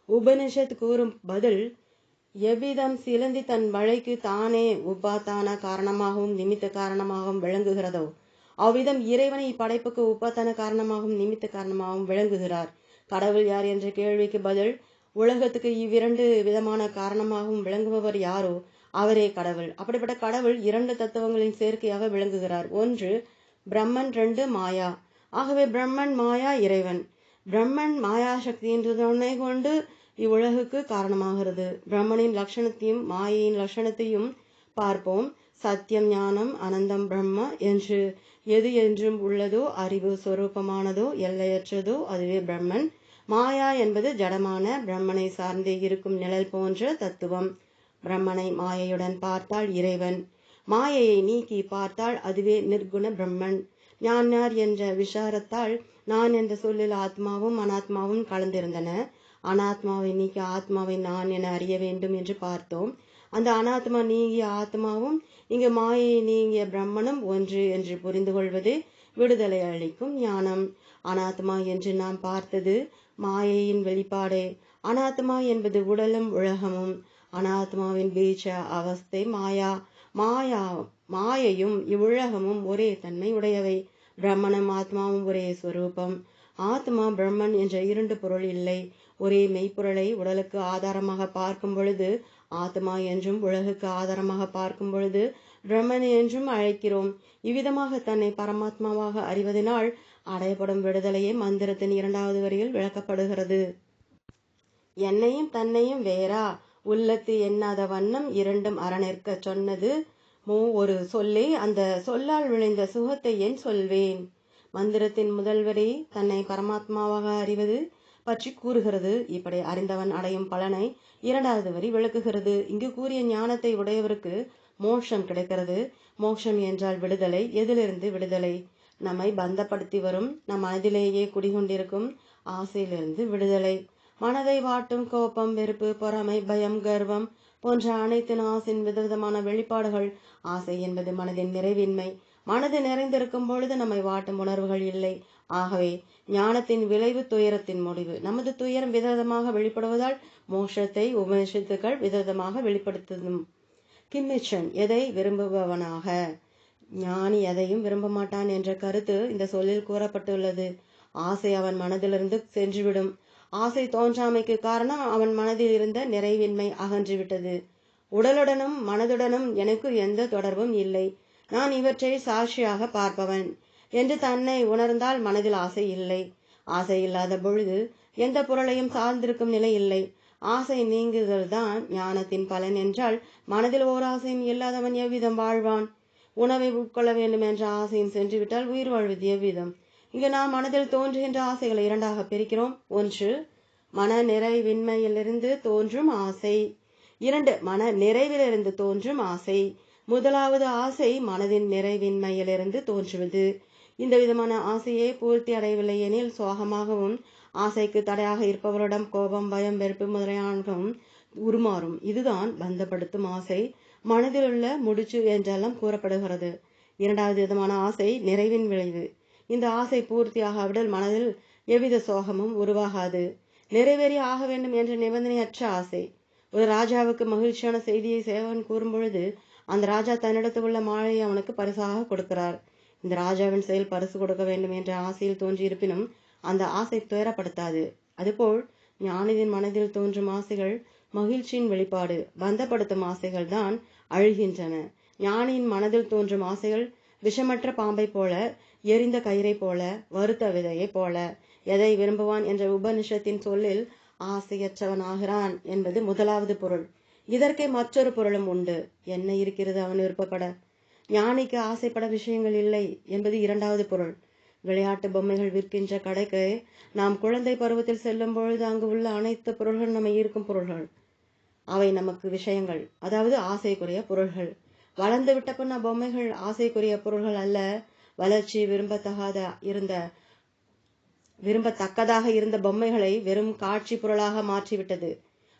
உபனிஷத் கூறும் பதில், எவ்விதம் சிலந்தி தன் வளைக்கு தானே உபாதான காரணமாகவும் நிமித்த காரணமாகவும் விளங்குகிறதோ அவ்விதம் இறைவனை இப்படைப்புக்கு உபாதான காரணமாகவும் நிமித்த காரணமாகவும் விளங்குகிறார். கடவுள் யார் என்ற கேள்விக்கு பதில், உலகத்துக்கு இவ்விரண்டு விதமான காரணமாகவும் விளங்குபவர் யாரோ அவரே கடவுள். அப்படிப்பட்ட கடவுள் 2 தத்துவங்களின் சேர்க்கையாக விளங்குகிறார். 1 பிரம்மன், 2 மாயா. ஆகவே பிரம்மன், மாயா, இறைவன். பிரம்மன் மாயா சக்தியின் துணை கொண்டு இவ்வுலகுக்கு காரணமாகிறது. பிரம்மனின் லட்சணத்தையும் மாயையின் லட்சணத்தையும் பார்ப்போம். சத்தியம், ஞானம், அனந்தம், பிரம்ம என்று எது என்றும் உள்ளதோ, அறிவு சொரூபமானதோ, எல்லையற்றதோ அதுவே பிரம்மன். மாயா என்பது ஜடமான பிரம்மனை சார்ந்தே இருக்கும் நிழல் போன்ற தத்துவம். பிரம்மனை மாயையுடன் பார்த்தால் இறைவன், மாயையை நீக்கி பார்த்தால் அதுவே நிர்குண பிரம்மன். ஞானார் என்ற விசாரத்தால் நான் என்ற சொல்லில் ஆத்மாவும் அனாத்மாவும் கலந்திருந்தன. அனாத்மாவை நீக்கி ஆத்மாவை நான் என அறிய வேண்டும் என்று பார்த்தோம். அந்த அனாத்மா நீங்கிய ஆத்மாவும் இங்கு மாயையை நீங்கிய பிரம்மனும் ஒன்று என்று புரிந்து கொள்வது விடுதலை அளிக்கும் ஞானம். அனாத்மா என்று நாம் பார்த்தது மாயையின் வெளிப்பாடே. அனாத்மா என்பது உடலும் உலகமும். அனாத்மாவின் பீஜ அவஸ்தை மாயா. மாயையும் இவ்வுலகமும் ஒரே தன்மை உடையவை. பிரம்மனும் ஆத்மாவும் ஒரே ஸ்வரூபம். ஆத்மா பிரம்மன் என்ற 2 பொருள் இல்லை. ஒரே மெய்ப்பொருளை உடலுக்கு ஆதாரமாக பார்க்கும் பொழுது ஆத்மா என்றும், உலகுக்கு ஆதாரமாக பார்க்கும் பொழுது பிரம்மன் என்றும் அழைக்கிறோம். இவ்விதமாக தன்னை பரமாத்மாவாக அறிவதனால் அடையப்படும் விடுதலையே மந்திரத்தின் 2வது வரியில் விளக்கப்படுகிறது. என்னையும் தன்னையும் வேறா உள்ளத்து எண்ணாத வண்ணம் 2ம் அறநிற்க சொன்னது ஒரு சொல்லே. அந்த சொல்லால் விளைந்த சுகத்தை என் சொல்வேன். மந்திரத்தின் முதல் வரி தன்னை பரமாத்மாவாக அறிவது பற்றி கூறுகிறது. இப்படி அறிந்தவன் அடையும் பலனை இரண்டாவது வரி விளக்குகிறது. இங்கு கூறிய ஞானத்தை உடையவருக்கு மோட்சம் கிடைக்கிறது. மோட்சம் என்றால் விடுதலை. எதிலிருந்து விடுதலை? நம்மை பந்தப்படுத்தி வரும் நம் மனதிலேயே குடிகொண்டிருக்கும் ஆசையிலிருந்து விடுதலை. மனதை வாட்டும் கோபம், வெறுப்பு, பொறாமை, பயம், கர்வம் போன்ற அனைத்து ஆசையின் விதவிதமான வெளிப்பாடுகள். ஆசை என்பது மனதின் நிறைவின்மை. மனது நிறைந்திருக்கும் பொழுது நம்மை வாட்டும் உணர்வுகள் இல்லை. ஆகவே ஞானத்தின் விளைவு துயரத்தின் முடிவு. நமது துயரம் விதவிதமாக வெளிப்படுவதால் மோட்சத்தை உபனிஷத்துக்கள் விதவிதமாக வெளிப்படுத்தும். கிம்மிச்சன் எதை விரும்புபவனாக. ஞானி எதையும் விரும்ப மாட்டான் என்ற கருத்து இந்த சொல்லில் கூறப்பட்டுள்ளது. ஆசை அவன் மனதிலிருந்து சென்றுவிடும். ஆசை தோன்றாமைக்கு காரணம் அவன் மனதில் இருந்த நிறைவின்மை அகன்றுவிட்டது. உடலுடனும் மனதுடனும் எனக்கு எந்த தொடர்பும் இல்லை, நான் இவற்றை சாட்சியாக பார்ப்பவன் என்று தன்னை உணர்ந்தால் மனதில் ஆசை இல்லை. ஆசை இல்லாத பொழுது எந்த பொருளையும் சார்ந்திருக்கும் நிலை இல்லை. ஆசை நீங்குதல் தான் ஞானத்தின் பலன் என்றால் மனதில் ஓர் ஆசையும் இல்லாதவன் எவ்விதம் வாழ்வான்? உணவை உட்கொள்ள வேண்டும் என்ற ஆசையும் சென்றுவிட்டால் உயிர் வாழ்வது எவ்விதம்? இங்கு நாம் மனதில் தோன்றுகின்ற ஆசைகளை இரண்டாக பிரிக்கிறோம். ஒன்று, மன நிறைவின்மையிலிருந்து தோன்றும் ஆசை. இரண்டு, மன நிறைவிலிருந்து தோன்றும் ஆசை. முதலாவது ஆசை மனதின் நிறைவின்மையிலிருந்து தோன்றுவது. இந்த விதமான ஆசையை பூர்த்தி அடையவில்லை எனில் சோகமாகவும் ஆசைக்கு தடையாக இருப்பவரிடம் கோபம், பயம், வெறுப்பு முதலியானவும் உருமாறும். இதுதான் பந்தப்படுத்தும் ஆசை. மனதில் உள்ள முடிச்சு என்றெல்லாம் கூறப்படுகிறது. இரண்டாவது விதமான ஆசை நிறைவின் விளைவு. இந்த ஆசை பூர்த்தியாகாவிடல் மனதில் எவ்வித சோகமும் உருவாகாது. நிறைவேறி ஆக வேண்டும் என்ற நிபந்தனையற்ற ஆசை. ஒரு ராஜாவுக்கு மகிழ்ச்சியான செய்தியை சேவகன் கூறும் பொழுது அந்த ராஜா தன்னிடத்தில் உள்ள மாலையை அவனுக்கு பரிசாக கொடுக்கிறார். இந்த ராஜாவின் செயல் பரிசு கொடுக்க வேண்டும் என்ற ஆசையில் தோன்றியிருப்பினும் அந்த ஆசை துயரப்படுத்தாது. அதுபோல் ஞானியின் மனதில் தோன்றும் ஆசைகள் மகிழ்ச்சியின் வெளிப்பாடு. பந்தப்படுத்தும் ஆசைகள் தான் அழுகின்றன. ஞானியின் மனதில் தோன்றும் ஆசைகள் விஷமற்ற பாம்பை போல, எரிந்த கயிறை போல, வருத்த விதையை போல. எதை விரும்புவான் என்ற உபனிஷத்தின் சொல்லில் ஆசையற்றவன் ஆகிறான் என்பது முதலாவது பொருள். இதற்கே மற்றொரு பொருளும் உண்டு. என்ன இருக்கிறது அவன் விருப்பப்பட? ஞானிக்கு ஆசைப்பட விஷயங்கள் இல்லை என்பது இரண்டாவது பொருள். விளையாட்டு பொம்மைகள் விற்கின்ற கடைக்கு நாம் குழந்தை பருவத்தில் செல்லும் பொழுது அங்கு உள்ள அனைத்து பொருள்கள் நம்மை ஈர்க்கும் பொருள்கள். அவை நமக்கு விஷயங்கள், அதாவது ஆசைக்குரிய பொருள்கள். வளர்ந்து விட்ட பின் பொம்மைகள் ஆசைக்குரிய பொருள்கள் அல்ல. வளர்ச்சி விரும்பத்தக்கதாக இருந்த பொம்மைகளை வெறும் காட்சி பொருளாக மாற்றிவிட்டது.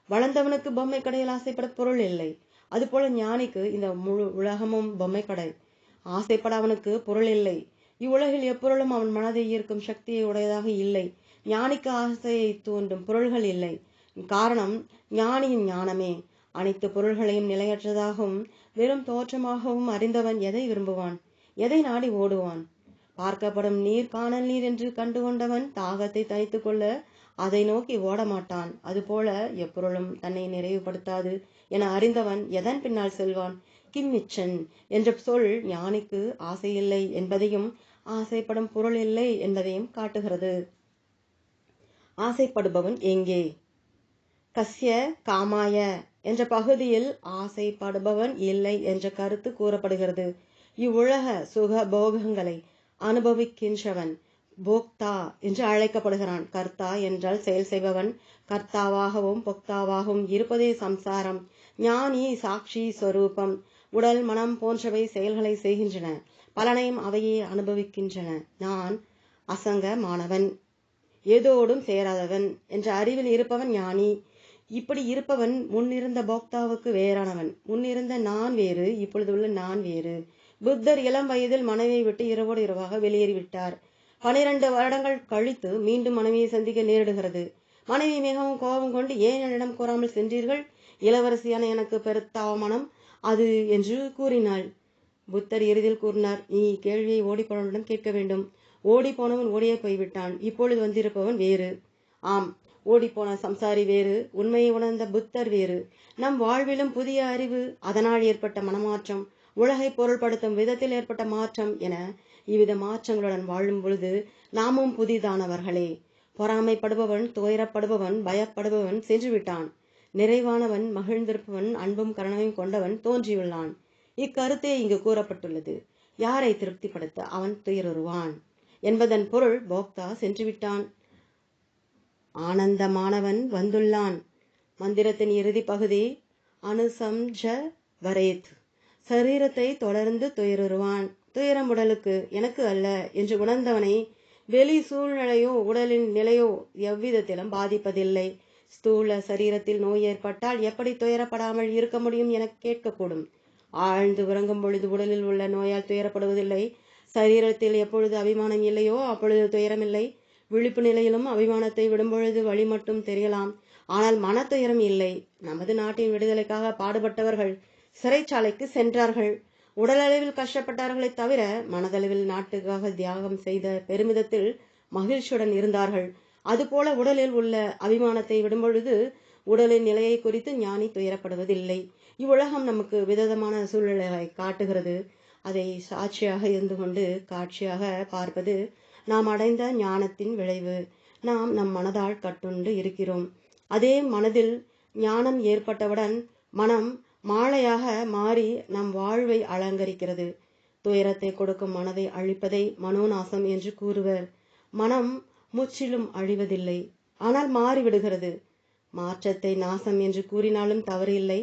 வளர்ந்தவனுக்கு பொம்மை கடையில் ஆசைப்பட பொருள் இல்லை. அதுபோல ஞானிக்கு இந்த முழு உலகமும் பொம்மை கடை. ஆசைப்பட அவனுக்கு பொருள் இல்லை. இவ்வுலகில் எப்பொருளும் அவன் மனதை ஈர்க்கும் சக்தியை உடையதாக இல்லை. ஞானிக்கு ஆசையை தூண்டும் பொருள்கள் இல்லை. காரணம் ஞானியின் ஞானமே. அனைத்து பொருள்களையும் நிலையற்றதாகவும் வெறும் தோற்றமாகவும் அறிந்தவன் எதை விரும்புவான்? எதை நாடி ஓடுவான்? பார்க்கப்படும் நீர் காணல் நீர் என்று கண்டுகொண்டவன் தாகத்தை தணித்துக் கொள்ள அதை நோக்கி ஓடமாட்டான். அதுபோல எப்பொருளும் தன்னை நிறைவுபடுத்தாது என அறிந்தவன் எதன் பின்னால் செல்வான்? கிம்மிச்சன் என்ற சொல் ஞானிக்கு ஆசை இல்லை என்பதையும் ஆசைப்படும் பொருள் இல்லை என்பதையும் காட்டுகிறது. ஆசைப்படுபவன் எங்கே? கஸ்ய காமாய என்ற பகுதியில் ஆசைப்படுபவன் இல்லை என்ற கருத்து கூறப்படுகிறது. இவ்வுலக சுக போகங்களை அனுபவிக்கின்றவன் போக்தா என்று அழைக்கப்படுகிறான். கர்த்தா என்றால் செயல் செய்பவன். கர்த்தாவாகவும் பொக்தாவாகவும் இருப்பதே சம்சாரம். ஞானி சாட்சி ஸ்வரூபம். உடல், மனம் போன்றவை செயல்களை செய்கின்றன. பலனையும் அவையே அனுபவிக்கின்றன. நான் அசங்கமானவன், ஏதோடும் சேராதவன் என்ற அறிவில் இருப்பவன் ஞானி. இப்படி இருப்பவன் முன்னிருந்த போக்தாவுக்கு வேறானவன். முன்னிருந்த நான் வேறு, இப்பொழுது உள்ள நான் வேறு. புத்தர் இளம் வயதில் மனைவியை விட்டு இரவோடு இரவாக வெளியேறிவிட்டார். 12 வருடங்கள் கழித்து மீண்டும் மனைவியை சந்திக்க நேரிடுகிறது. மனைவி மிகவும் கோபம் கொண்டு, ஏன் என்னிடம் கூறாமல் சென்றீர்கள்? இளவரசியான எனக்கு பெருத்த அவமானம் அது என்று கூறினாள். புத்தர் இறுதியில் கூறினார், நீ கேள்வியை ஓடிப்போனவனிடம் கேட்க வேண்டும். ஓடி போனவன் ஓடியே போய்விட்டான். இப்பொழுது வந்திருப்பவன் வேறு. ஆம், ஓடிப்போன சம்சாரி வேறு, உண்மையை உணர்ந்த புத்தர் வேறு. நம் வாழ்விலும் புதிய அறிவு, அதனால் ஏற்பட்ட மனமாற்றம், உலகை பொருள்படுத்தும் விதத்தில் ஏற்பட்ட மாற்றம் என இவ்வித மாற்றங்களுடன் வாழும் பொழுது நாமும் புதிதானவர்களே. பொறாமைப்படுபவன், துயரப்படுபவன், பயப்படுபவன் சென்றுவிட்டான். நிறைவானவன், மகிழ்ந்திருப்பவன், அன்பும் கருணையும் கொண்டவன் தோன்றியுள்ளான். இக்கருத்தே இங்கு கூறப்பட்டுள்ளது. யாரை திருப்திப்படுத்த அவன் துயருவான்? என்பதன் பொருள் போக்தா சென்று விட்டான், ஆனந்தமானவன் வந்துள்ளான். மந்திரத்தின் இறுதி பகுதி அனுசம்ஜ வரேத். சரீரத்தை தொடர்ந்து துயருவான். துயரம் உடலுக்கு, எனக்கு அல்ல என்று உணர்ந்தவனை வெளி சூழ்நிலையோ உடலின் நிலையோ எவ்விதத்திலும் பாதிப்பதில்லை. ஸ்தூல சரீரத்தில் நோய் ஏற்பட்டால் எப்படி துயரப்படாமல் இருக்க முடியும் என கேட்கக்கூடும். ஆழ்ந்து உறங்கும் பொழுது உடலில் உள்ள நோயால் துயரப்படுவதில்லை. சரீரத்தில் எப்பொழுது அபிமானம் இல்லையோ அப்பொழுது துயரமில்லை. விழிப்பு நிலையிலும் அபிமானத்தை விடும்பொழுது வழி மட்டும் தெரியலாம், ஆனால் மன துயரம் இல்லை. நமது நாட்டின் விடுதலைக்காக பாடுபட்டவர்கள் சிறைச்சாலைக்கு சென்றார்கள். உடலளவில் கஷ்டப்பட்டார்களே தவிர மனதளவில் நாட்டுக்காக தியாகம் செய்த பெருமிதத்தில் மகிழ்ச்சியுடன் இருந்தார்கள். அதுபோல உடலில் உள்ள அபிமானத்தை விடும்பொழுது உடலின் நிலையை குறித்து ஞானி துயரப்படுவதில்லை. இவ்வுலகம் நமக்கு விதமான சூழ்நிலைகளை காட்டுகிறது. அதை சாட்சியாக இருந்து கொண்டு காட்சியாக பார்ப்பது நாம் அடைந்த ஞானத்தின் விளைவு. நாம் நம் மனதால் கட்டுண்டு இருக்கிறோம். அதே மனதில் ஞானம் ஏற்பட்டவுடன் மனம் மாலையாக மாறி நம் வாழ்வை அலங்கரிக்கிறது. துயரத்தை கொடுக்கும் மனதை அழிப்பதை மனோநாசம் என்று கூறுவர். மனம் முற்றிலும் அழிவதில்லை, ஆனால் மாறிவிடுகிறது. மாற்றத்தை நாசம் என்று கூறினாலும் தவறு இல்லை.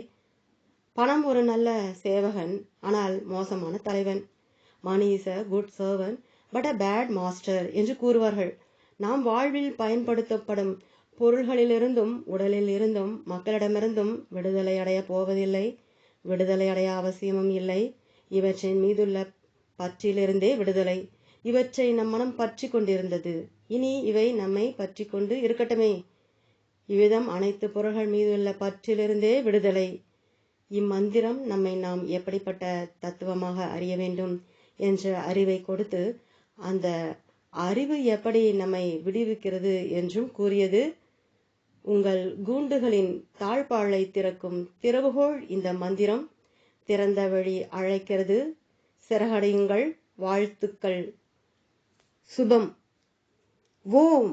பணம் ஒரு நல்ல சேவகன், ஆனால் மோசமான தலைவன். Money is a good servant but a bad master என்று கூறுவார்கள். நாம் வாழ்வில் பயன்படுத்தப்படும் பொருள்களிலிருந்தும் உடலில் இருந்தும் மக்களிடமிருந்தும் விடுதலை அடைய போவதில்லை. விடுதலை அடைய அவசியமும் இல்லை. இவற்றின் மீதுள்ள பற்றிலிருந்தே விடுதலை. இவற்றை நம் மனம் பற்றி கொண்டிருந்தது, இனி இவை நம்மை பற்றி கொண்டு இருக்கட்டுமே. இவ்விதம் அனைத்து பொருள்கள் மீதுள்ள பற்றிலிருந்தே விடுதலை. இம்மந்திரம் நம்மை நாம் எப்படிப்பட்ட தத்துவமாக அறிய வேண்டும் என்ற அறிவை கொடுத்து அந்த அறிவு எப்படி நம்மை விடுவிக்கிறது என்றும் கூறியது. உங்கள் கூண்டுகளின் தாழ்பாளை திறக்கும் திறவுகோள் இந்த மந்திரம். திறந்த வழி அழைக்கிறது. சிறகடையுங்கள். வாழ்த்துக்கள். சுபம். ஓம்.